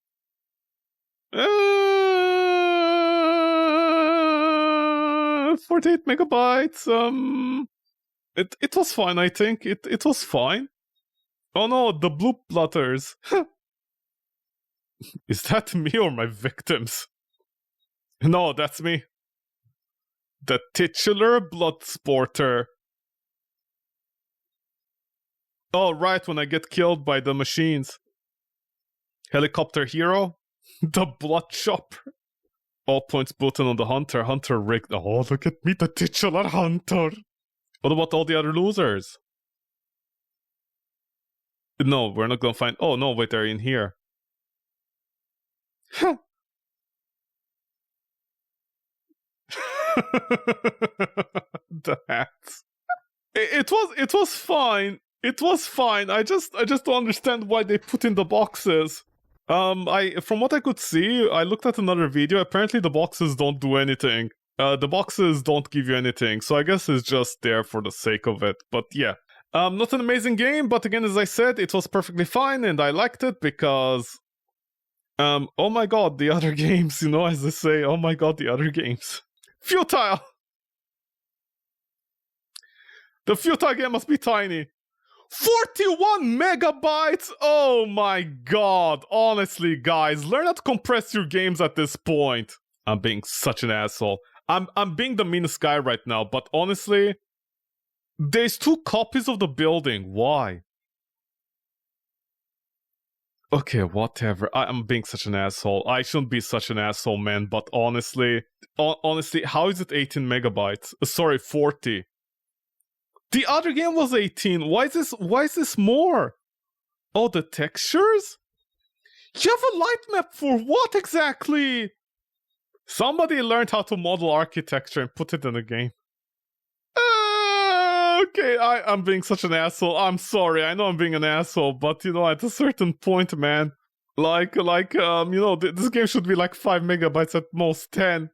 48 megabytes. It was fine, I think. It was fine. Oh no, the blue plotters. Is that me or my victims? No, that's me. The titular blood sporter. Oh, right, when I get killed by the machines. Helicopter hero. The blood chopper. All points button on the hunter. Hunter rigged. Oh, look at me, the titular hunter. What about all the other losers? No, we're not gonna find... Oh, no, wait, they're in here. The hats. It was fine. It was fine. I just don't understand why they put in the boxes. From what I could see, I looked at another video. Apparently the boxes don't do anything. The boxes don't give you anything, so I guess it's just there for the sake of it. But yeah. Not an amazing game, but again, as I said, it was perfectly fine, and I liked it because... oh my god, the other games, you know, as they say, oh my god, the other games. Futile! The futile game must be tiny. 41 megabytes? Oh my god. Honestly, guys, learn how to compress your games at this point. I'm being such an asshole. I'm being the meanest guy right now, but honestly, there's 2 copies of the building. Why? Okay, whatever. I'm being such an asshole. I shouldn't be such an asshole, man, but honestly, how is it 18 megabytes? Sorry, 40. The other game was 18. Why is this more? Oh, the textures? You have a light map for what exactly? Somebody learned how to model architecture and put it in a game. Okay, I'm being such an asshole. I'm sorry. I know I'm being an asshole, but you know, at a certain point, man, you know, this game should be like 5 megabytes at most, 10.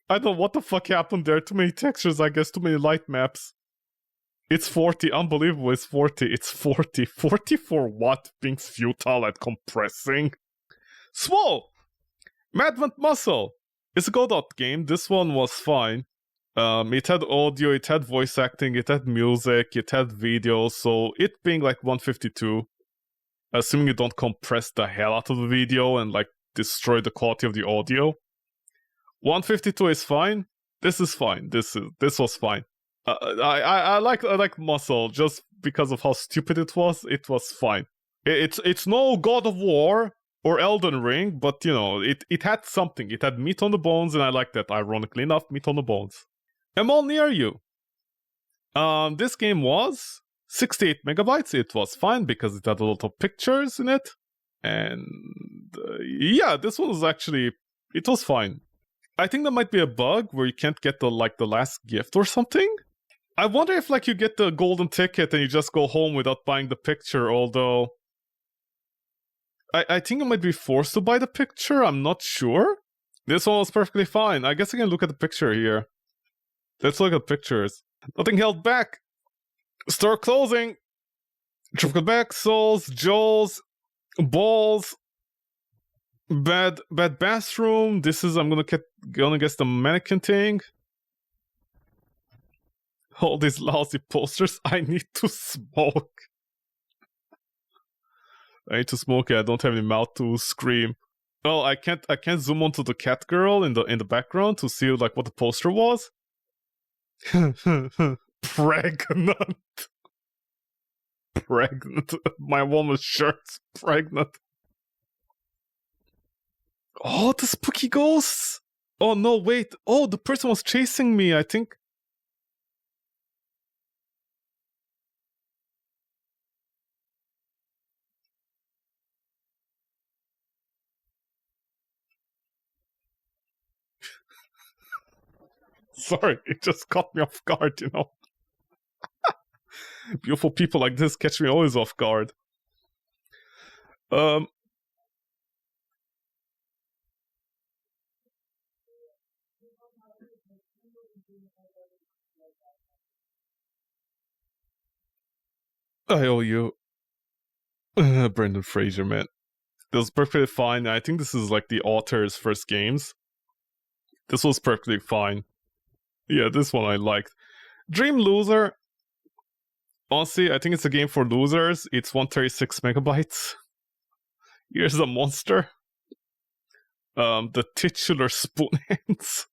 I don't know what the fuck happened there. Too many textures, I guess, too many light maps. It's 40. Unbelievable. It's 40. It's 40. 40 for what? Being futile at compressing. Swole! Madvent Muscle. It's a Godot game. This one was fine. It had audio, it had voice acting, it had music, it had video, so it being like 152, assuming you don't compress the hell out of the video and like destroy the quality of the audio. 152 is fine. This is fine. This was fine. I like Muscle just because of how stupid it was. It was fine. It's no God of War or Elden Ring, but you know, it had something. It had meat on the bones, and I like that. Ironically enough, meat on the bones. I'm all near you. This game was 68 megabytes. It was fine because it had a lot of pictures in it. And yeah, this one was actually, it was fine. I think there might be a bug where you can't get the last gift or something. I wonder if like you get the golden ticket and you just go home without buying the picture, although I think I might be forced to buy the picture. I'm not sure. This one was perfectly fine. I guess I can look at the picture here. Let's look at pictures. Nothing held back. Store closing. Triple back, souls, Joel's, balls. Bad bathroom. This is, I'm gonna guess the mannequin thing. All these lousy posters. I need to smoke. I need to smoke. I don't have any mouth to scream. Oh, I can't zoom onto the cat girl in the background to see like what the poster was. Pregnant. Pregnant. My woman's shirt's pregnant. Oh, the spooky ghosts. Oh no, wait. Oh, the person was chasing me, I think. Sorry, it just caught me off guard, you know. Beautiful people like this catch me always off guard. I owe you. Brendan Fraser, man. This was perfectly fine. I think this is like the author's first games. This was perfectly fine. Yeah, this one I liked. Dream Loser. Honestly, I think it's a game for losers. It's 136 megabytes. Here's a monster. The titular spoon hands.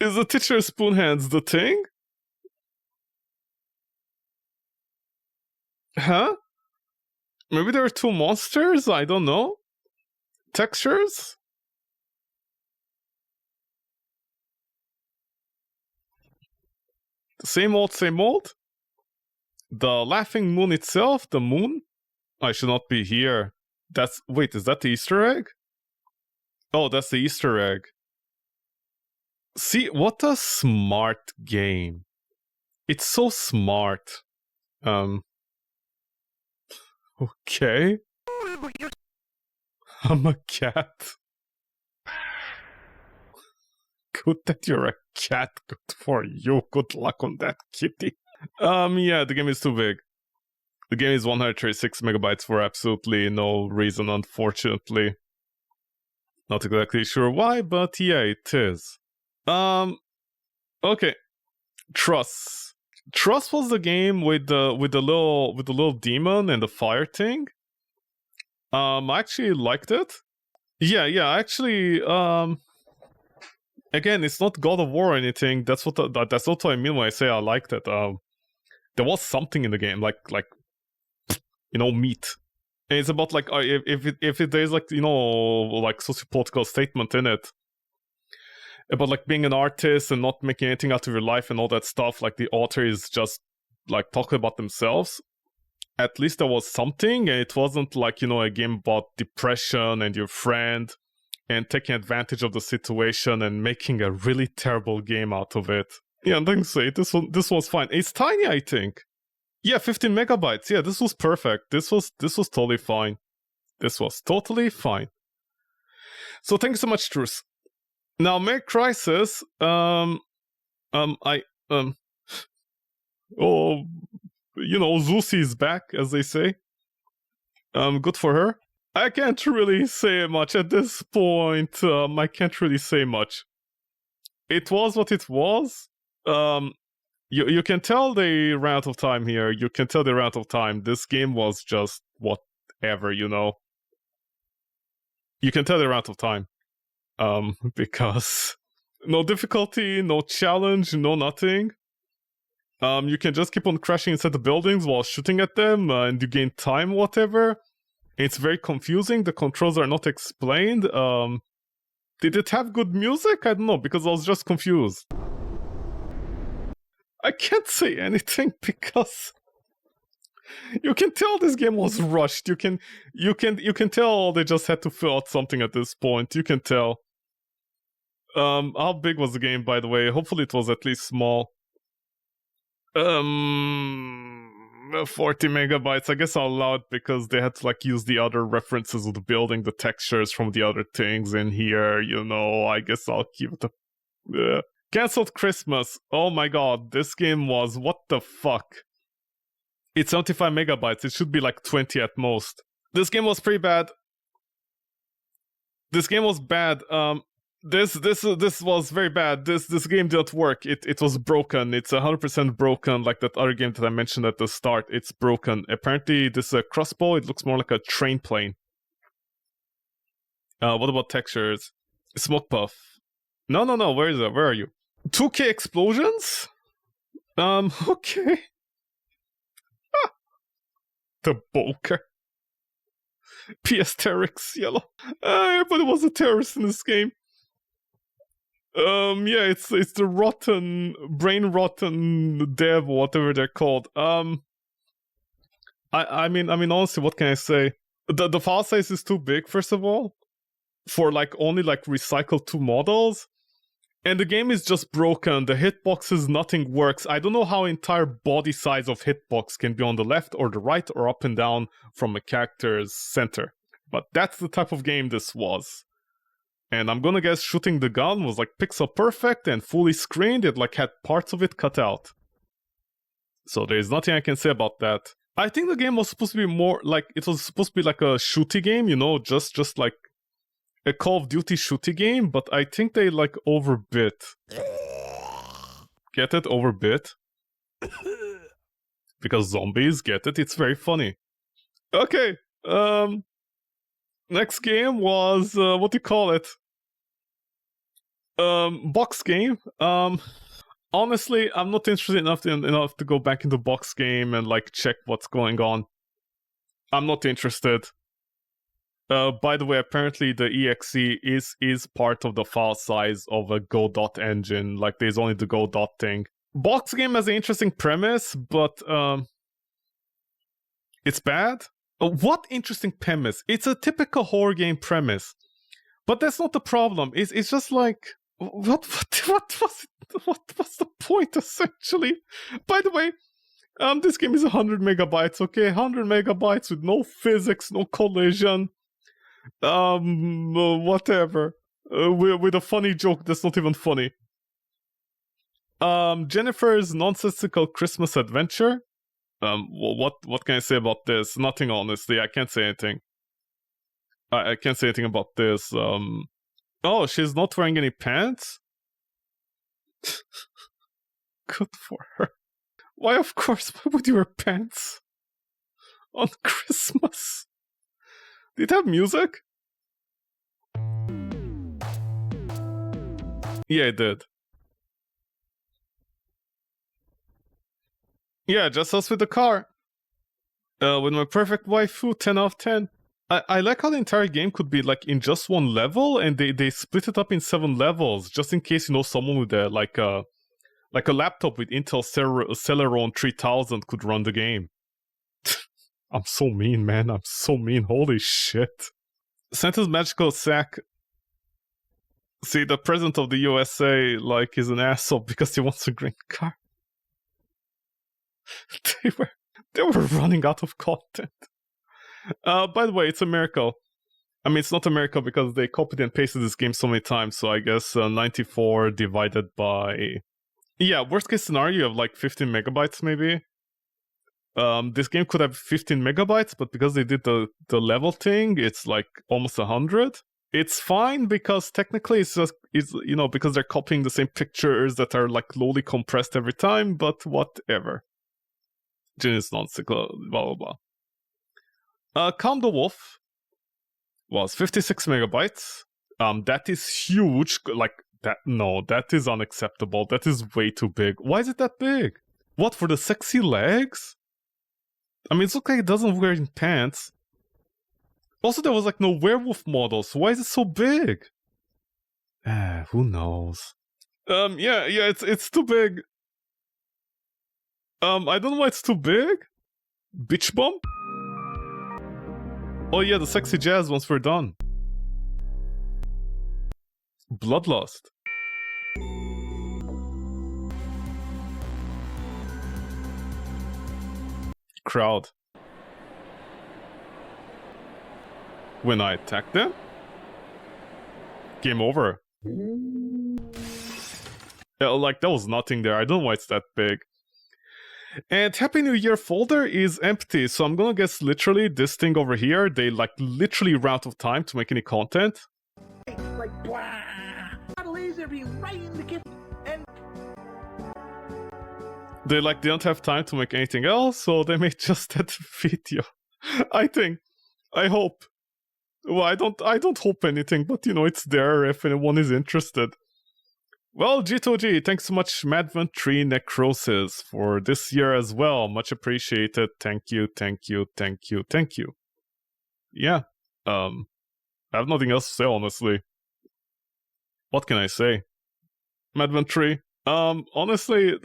Is the titular spoon hands the thing? Huh? Maybe there are two monsters? I don't know. Textures? Same old, same old? The laughing moon itself? The moon? I should not be here. That's... Wait, is that the Easter egg? Oh, that's the Easter egg. See, what a smart game. It's so smart. Okay. I'm a cat. Good that you're a cat. Good for you. Good luck on that, kitty. Yeah, the game is too big. The game is 136 megabytes for absolutely no reason, unfortunately. Not exactly sure why, but yeah, it is. Okay. Truss. Truss was the game with the little demon and the fire thing. I actually liked it. Yeah, actually, again, it's not God of War or anything. That's not what I mean when I say I liked it. There was something in the game, like meat. And it's about like if there's like like sociopolitical statement in it about like being an artist and not making anything out of your life and all that stuff. Like the author is just like talking about themselves. At least there was something, and it wasn't like a game about depression and your friend and taking advantage of the situation and making a really terrible game out of it. Yeah, I'm going to say this was fine. It's tiny, I think. Yeah, 15 megabytes. Yeah, this was perfect. This was totally fine. This was totally fine. So thank you so much, Truce. Now, Necrosis, Zeus is back, as they say. Good for her. I can't really say much at this point. I can't really say much. It was what it was. You can tell they ran out of time here. You can tell they ran out of time. This game was just whatever, You can tell they ran out of time. Because no difficulty, no challenge, no nothing. You can just keep on crashing inside the buildings while shooting at them, and you gain time, whatever. It's very confusing. The controls are not explained. Did it have good music? I don't know, because I was just confused. I can't say anything because you can tell this game was rushed. You can tell they just had to fill out something at this point. You can tell. How big was the game, by the way? Hopefully it was at least small. 40 megabytes. I guess I'll allow it because they had to like use the other references of the building, the textures from the other things in here. I guess I'll keep it. Cancelled Christmas. Oh my god, this game was what the fuck. It's 75 megabytes. It should be like 20 at most. This game was pretty bad. This game was bad. This was very bad. This game didn't work. It was broken. It's 100% broken, like that other game that I mentioned at the start. It's broken. Apparently, this crossbow, it looks more like a train plane. What about textures? Smoke puff. No. Where is it? Where are you? 2K explosions? Okay. The Boker. PS Terrix yellow. Everybody was a terrorist in this game. Yeah, it's the brain rotten dev, whatever they're called. I mean, honestly, what can I say? The file size is too big, first of all, for like only like recycled 2 models, And the game is just broken. The hitboxes, nothing works. I don't know how entire body size of hitbox can be on the left or the right or up and down from a character's center. But that's the type of game this was. And I'm gonna guess shooting the gun was like pixel perfect and fully screened. It like had parts of it cut out. So there's nothing I can say about that. I think the game was supposed to be more like, it was supposed to be like a shooty game, you know, just like a Call of Duty shooty game, but I think they like overbit. Get it? Overbit? Because zombies, get it? It's very funny. Okay, next game was, what do you call it? Box game. Honestly, I'm not interested enough to go back into box game and like check what's going on. I'm not interested. By the way, apparently the exe is part of the file size of a Go dot engine. Like there's only the Go dot thing. Box game has an interesting premise, but it's bad. What interesting premise? It's a typical horror game premise, but that's not the problem. It's just like what was the point essentially? By the way, this game is 100 megabytes. Okay, 100 megabytes with no physics, no collision. Whatever. With a funny joke that's not even funny. Jennifer's Nonsensical Christmas Adventure. What can I say about this? Nothing, honestly. I can't say anything. I can't say anything about this. Oh, she's not wearing any pants? Good for her. Why, of course, why would you wear pants on Christmas? Did it have music? Yeah, it did. Yeah, just us with the car. With my perfect waifu, 10 out of 10. I like how the entire game could be like in just one level, and they split it up in 7 levels, just in case, you know, someone with a like a laptop with Intel Celeron 3000 could run the game. I'm so mean, man. I'm so mean. Holy shit. Santa's magical sack. See, the president of the USA, like, is an asshole because he wants a green car. They were running out of content. By the way, it's a miracle. I mean, it's not a miracle because they copied and pasted this game so many times, so I guess 94 divided by... Yeah, worst case scenario, you have like 15 megabytes maybe. This game could have 15 megabytes, but because they did the level thing, it's like almost 100. It's fine because technically it's you know, because they're copying the same pictures that are like lowly compressed every time, but whatever. Genius Nonsensical, blah blah blah. Calm the Wolf was 56 megabytes. That is huge. Like that, no, that is unacceptable. That is way too big. Why is it that big? What, for the sexy legs? I mean, it looks like it doesn't wear in pants. Also, there was like no werewolf models. Why is it so big? Who knows? Yeah, it's too big. I don't know why it's too big. Bitch bomb? Oh yeah, the sexy jazz once we're done. Bloodlust. Crowd. When I attack them? Game over. Yeah, like, there was nothing there. I don't know why it's that big. And Happy New Year folder is empty, so I'm gonna guess literally this thing over here, they like literally ran out of time to make any content. Like, blah! Got a laser beam right in the kitchen, and They like didn't have time to make anything else, so they made just that video. I hope. Well, I don't hope anything, but you know, it's there if anyone is interested. Well, G2G, thanks so much, Madvent 3 Necrosis, for this year as well. Much appreciated. Thank you. Yeah. I have nothing else to say, honestly. What can I say? Madvent 3. Honestly,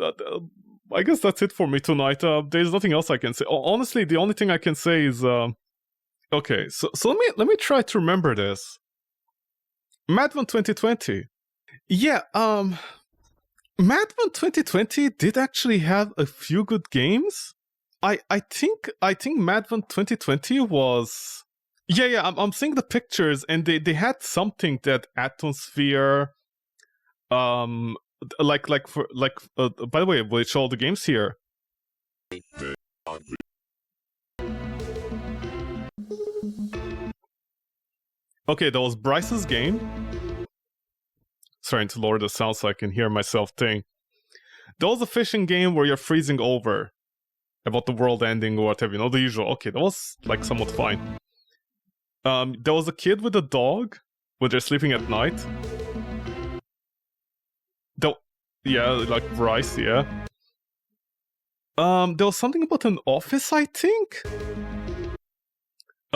I guess that's it for me tonight. There's nothing else I can say. Honestly, the only thing I can say is, okay, so let me try to remember this. Madvent 2020. Yeah, Madvent 2020 did actually have a few good games. I think Madvent 2020 was yeah, I'm seeing the pictures and they had something that atmosphere like for like by the way, will it show all the games here? Okay, that was Bryce's game. Starting to lower the sound so I can hear myself think. There was a fishing game where you're freezing over about the world ending or whatever, you know, the usual. Okay, that was like somewhat fine. There was a kid with a dog when they're sleeping at night. Yeah, like Bryce, yeah. There was something about an office, I think?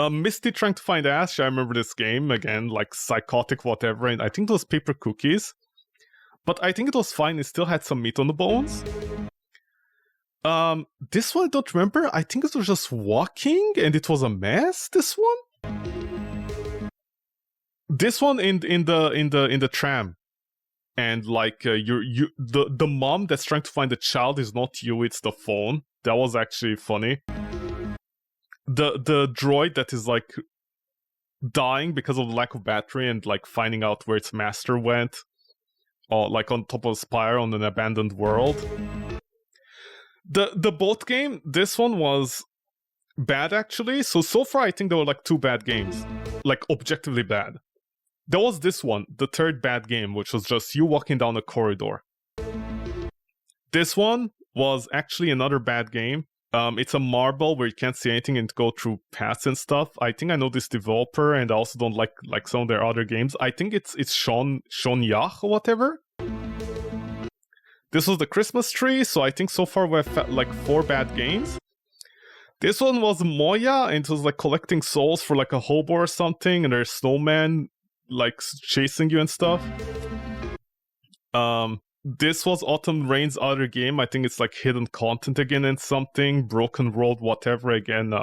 Misty trying to find Ash, I remember this game, again, like psychotic whatever, and I think those paper cookies. But I think it was fine, it still had some meat on the bones. This one I don't remember, I think it was just walking, and it was a mess, this one? This one in the tram. And like the mom that's trying to find the child is not you, it's the phone. That was actually funny. The droid that is like dying because of the lack of battery and like finding out where its master went, or like on top of a spire on an abandoned world. The boat game, this one was bad actually. So far I think there were like 2 bad games, like objectively bad. There was this one, the third bad game, which was just you walking down a corridor. This one was actually another bad game. It's a marble where you can't see anything and go through paths and stuff. I think I know this developer, and I also don't like some of their other games. I think it's Sean Yach or whatever. This was the Christmas tree, so I think so far we've had like 4 bad games. This one was Moya, and it was like collecting souls for like a hobo or something, and there's snowman like chasing you and stuff. This was Autumn Rain's other game. I think it's like hidden content again and something, broken world, whatever. Again,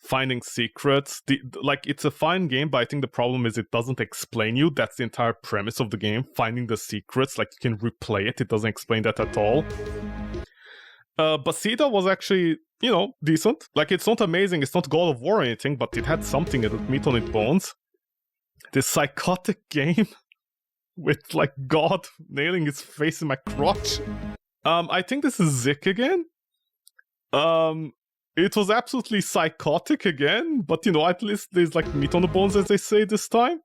finding secrets. Like it's a fine game, but I think the problem is it doesn't explain you. That's the entire premise of the game. Finding the secrets, like you can replay it. It doesn't explain that at all. Basida was actually, you know, decent. Like it's not amazing. It's not God of War or anything, but it had something that had meat on its bones. This psychotic game with like God nailing his face in my crotch. I think this is Zik again. It was absolutely psychotic again, but you know, at least there's like meat on the bones, as they say this time.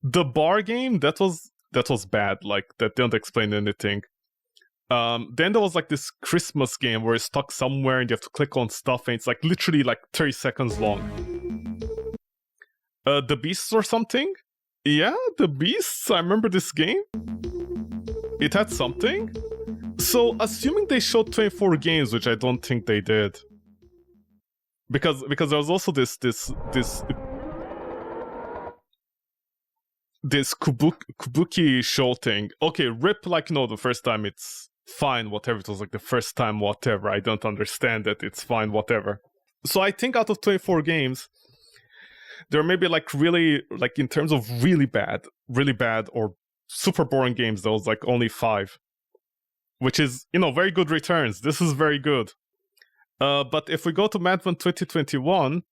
The bar game, that was bad. Like that didn't explain anything. Then there was like this Christmas game where you're stuck somewhere and you have to click on stuff, and it's like literally like 30 seconds long. The Beasts or something? Yeah, The Beasts, I remember this game. It had something. So, assuming they showed 24 games, which I don't think they did. Because there was also this Kabuki show thing. Okay, rip, like, no, the first time it's fine, whatever. It was like the first time, whatever. I don't understand it, it's fine, whatever. So I think out of 24 games, there may be like really, like in terms of really bad or super boring games, there was like only 5. Which is, you know, very good returns. This is very good. But if we go to Madvent 2021,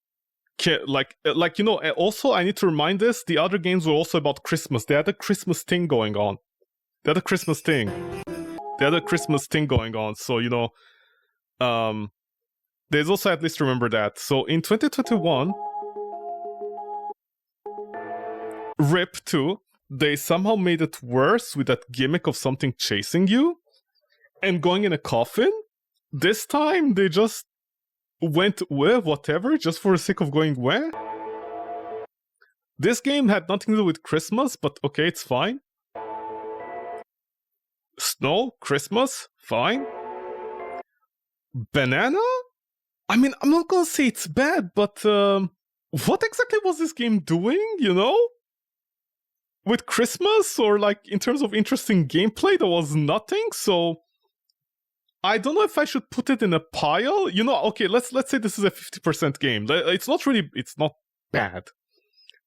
like you know, also I need to remind this, the other games were also about Christmas. They had a Christmas thing going on. Going on. So, you know, there's also at least remember that. So in 2021, Rip 2, they somehow made it worse with that gimmick of something chasing you and going in a coffin. This time they just went where, whatever, just for the sake of going where. This game had nothing to do with Christmas, but okay, it's fine. Snow, Christmas, fine. Banana? I mean, I'm not gonna say it's bad, but what exactly was this game doing, you know? With Christmas, or like in terms of interesting gameplay, there was nothing, so I don't know if I should put it in a pile. You know, okay, let's say this is a 50% game. It's not bad,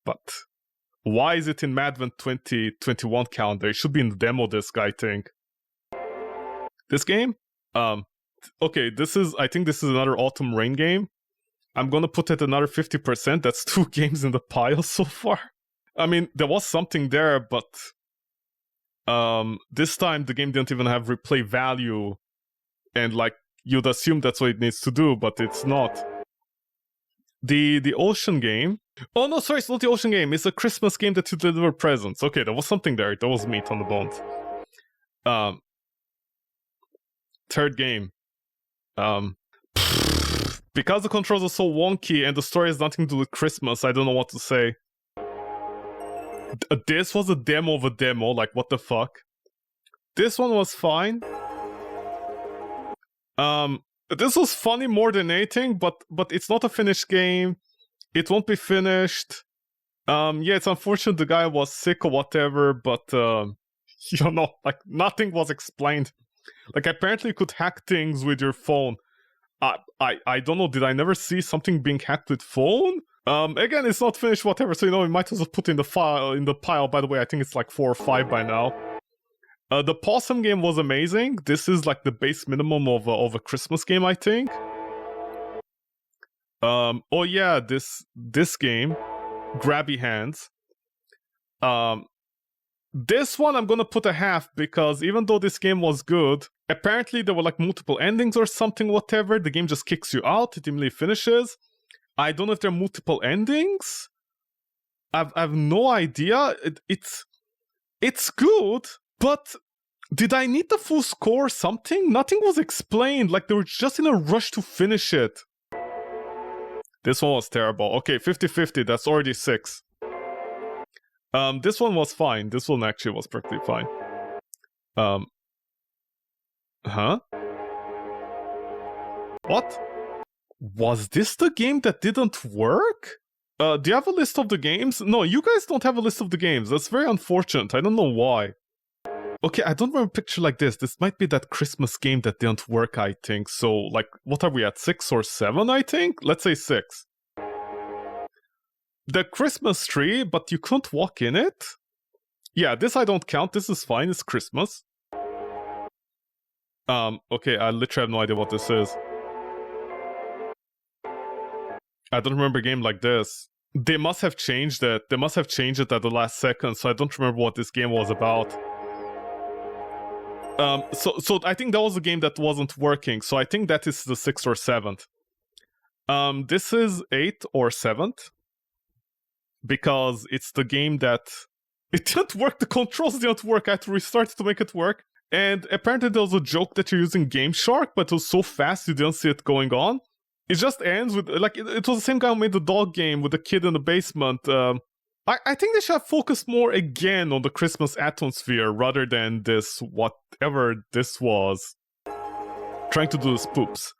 but Why is it in Madvent 2021 calendar? It should be in the demo disc, I think. This game? Okay, I think this is another Autumn Rain game. I'm gonna put it another 50%. That's 2 games in the pile so far. I mean, there was something there, but this time the game didn't even have replay value, and like you'd assume that's what it needs to do, but it's not. The ocean game. Oh no, sorry, it's not the ocean game. It's a Christmas game that you deliver presents. Okay, there was something there. There was meat on the bones. Third game. Because the controls are so wonky and the story has nothing to do with Christmas, I don't know what to say. This was a demo of a demo, like what the fuck? This one was fine. This was funny more than anything, but it's not a finished game. It won't be finished. Yeah, it's unfortunate the guy was sick or whatever, but you know, like nothing was explained. Like apparently you could hack things with your phone. I don't know, did I never see something being hacked with phone? Again, it's not finished, whatever, so you know, we might as well put in the pile. By the way, I think it's like 4 or 5 by now. The Possum game was amazing. This is like the base minimum of a Christmas game, I think. Oh yeah, this game, Grabby Hands. This one I'm gonna put a half, because even though this game was good, apparently there were like multiple endings or something, whatever. The game just kicks you out, it immediately finishes. I don't know if there are multiple endings. I've no idea. It's good, but did I need the full score or something? Nothing was explained, like they were just in a rush to finish it. This one was terrible. Okay, 50-50, that's already 6. This one was fine. This one actually was perfectly fine. Huh? What? Was this the game that didn't work? Do you have a list of the games? No, you guys don't have a list of the games. That's very unfortunate. I don't know why. Okay, I don't remember a picture like this. This might be that Christmas game that didn't work, I think. So, like, what are we at? 6 or 7, I think? Let's say 6. The Christmas tree, but you couldn't walk in it? Yeah, this I don't count. This is fine. It's Christmas. Okay, I literally have no idea what this is. I don't remember a game like this. They must have changed it. They must have changed it at the last second, so I don't remember what this game was about. So I think that was a game that wasn't working, so I think that is the 6th or 7th. This is 8th or 7th. Because it's the game that... It didn't work, the controls didn't work, I had to restart it to make it work. And apparently there was a joke that you're using Game Shark, but it was so fast you didn't see it going on. It just ends with, like, it was the same guy who made the dog game with the kid in the basement. I think they should have focused more again on the Christmas atmosphere rather than this, whatever this was. Trying to do the spoops.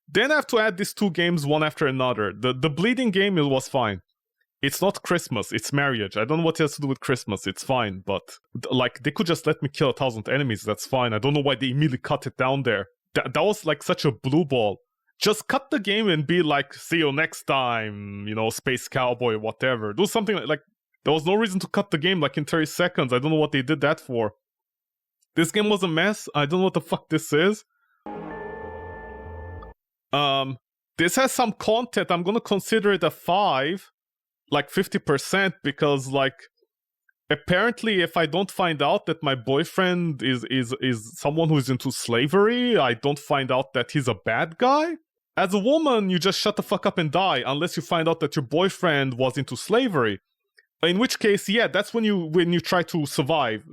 Then I have to add these 2 games one after another. The bleeding game, it was fine. It's not Christmas, it's marriage. I don't know what it has to do with Christmas, it's fine, but like they could just let me kill 1,000 enemies, that's fine. I don't know why they immediately cut it down there. That was like such a blue ball. Just cut the game and be like, see you next time, you know, Space Cowboy, whatever. Do something like there was no reason to cut the game like in 30 seconds. I don't know what they did that for. This game was a mess. I don't know what the fuck this is. This has some content. I'm gonna consider it a 5, like 50%, because like apparently if I don't find out that my boyfriend is someone who's into slavery, I don't find out that he's a bad guy. As a woman, you just shut the fuck up and die unless you find out that your boyfriend was into slavery. In which case, yeah, that's when you try to survive.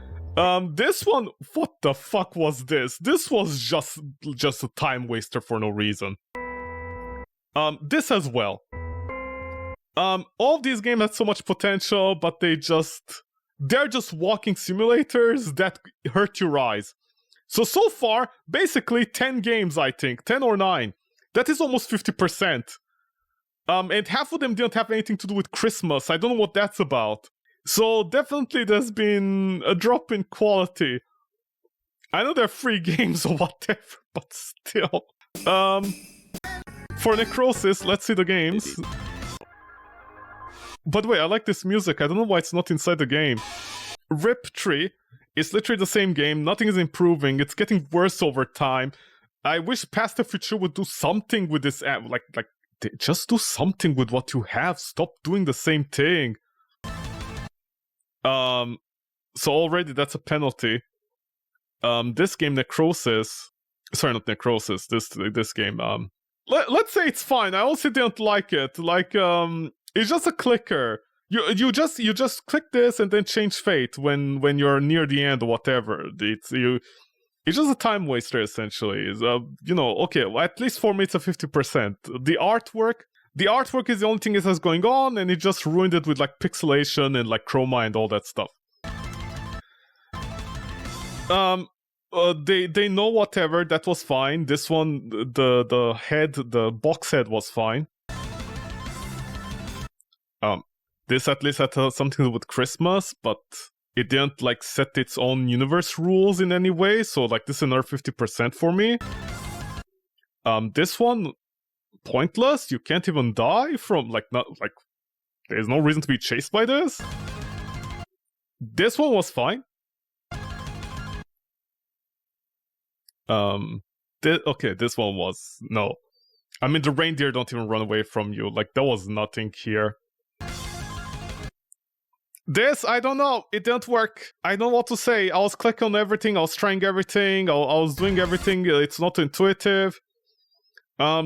This one, what the fuck was this? This was just a time waster for no reason. This as well. All of these games had so much potential, but they're just walking simulators that hurt your eyes. So far, basically 10 games, I think. 10 or 9. That is almost 50%. And half of them didn't have anything to do with Christmas. I don't know what that's about. So definitely there's been a drop in quality. I know they're free games or whatever, but still. For Necrosis, let's see the games. By the way, I like this music. I don't know why it's not inside the game. Rip Tree. It's literally the same game. Nothing is improving. It's getting worse over time. I wish Past the Future would do something with this app. Like, just do something with what you have. Stop doing the same thing. So already that's a penalty. This game, Necrosis. Sorry, not Necrosis. This game. Let's say it's fine. I also didn't like it. Like, it's just a clicker. You just click this and then change fate when you're near the end or whatever. It's just a time waster essentially. Okay, well, at least for me it's a 50%. The artwork is the only thing that is going on, and it just ruined it with like pixelation and like chroma and all that stuff. They know whatever, that was fine. This one, the box head was fine. This at least had something to do with Christmas, but it didn't like set its own universe rules in any way, so like this is another 50% for me. This one, pointless. You can't even die from there's no reason to be chased by this. This one was fine. This one was no. I mean, the reindeer don't even run away from you. Like, there was nothing here. This, I don't know. It didn't work. I don't know what to say. I was clicking on everything. I was trying everything. I was doing everything. It's not intuitive.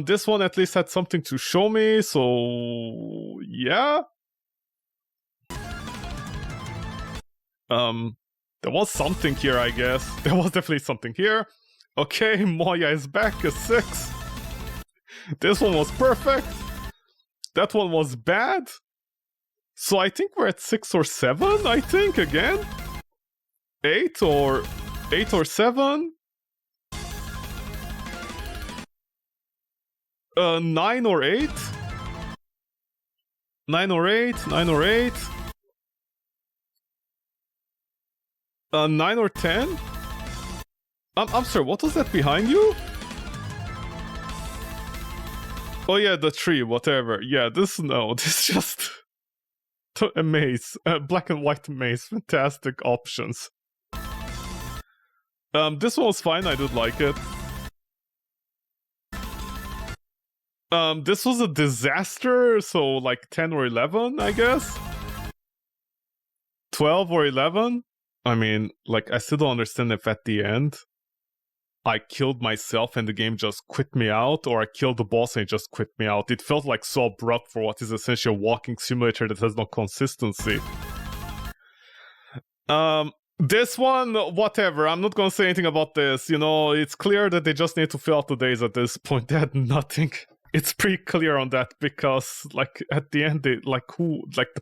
This one at least had something to show me. So, yeah. There was something here, I guess. There was definitely something here. Okay, Moya is back, a 6. This one was perfect. That one was bad. So I think we're at 6 or 7, I think, again. 8 or 7. 9 or 8. 9 or 8, 9 or 8. 9 or 10. I'm sorry, what was that behind you? Oh yeah, the tree, whatever. Yeah, this just a maze. Black and white maze, fantastic options. This one was fine, I did like it. This was a disaster, so like 10 or 11, I guess? 12 or 11? I mean, like, I still don't understand if at the end I killed myself and the game just quit me out, or I killed the boss and it just quit me out. It felt like so abrupt for what is essentially a walking simulator that has no consistency. This one, whatever. I'm not gonna say anything about this. You know, it's clear that they just need to fill out the days at this point. They had nothing. It's pretty clear on that because, like, at the end, the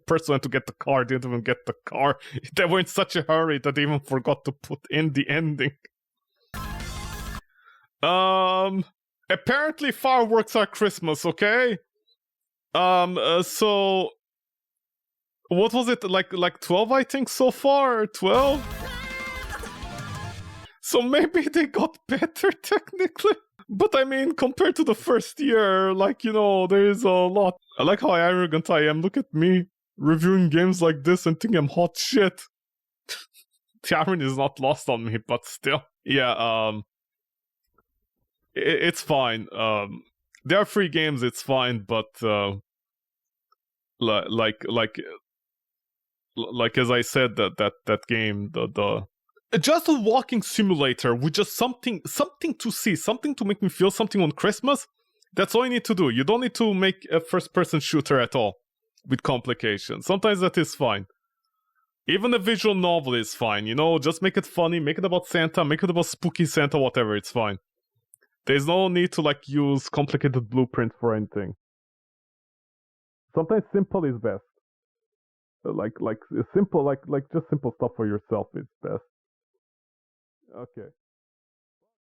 person went to get the car didn't even get the car. They were in such a hurry that they even forgot to put in the ending. Apparently fireworks are Christmas, okay? So what was it, like 12, I think, so far? 12? So maybe they got better, technically. But I mean, compared to the first year, like, you know, there is a lot. I like how arrogant I am. Look at me, reviewing games like this and thinking I'm hot shit. The irony is not lost on me, but still. Yeah, it's fine. There are free games, it's fine, but like as I said, that game, the just a walking simulator with just something to see, something to make me feel something on Christmas. That's all you need to do. You don't need to make a first-person shooter at all with complications. Sometimes that is fine. Even a visual novel is fine, you know, just make it funny, make it about Santa, make it about spooky Santa, whatever, it's fine. There's no need to, like, use complicated blueprints for anything. Sometimes simple is best. Like simple, like just simple stuff for yourself is best. Okay.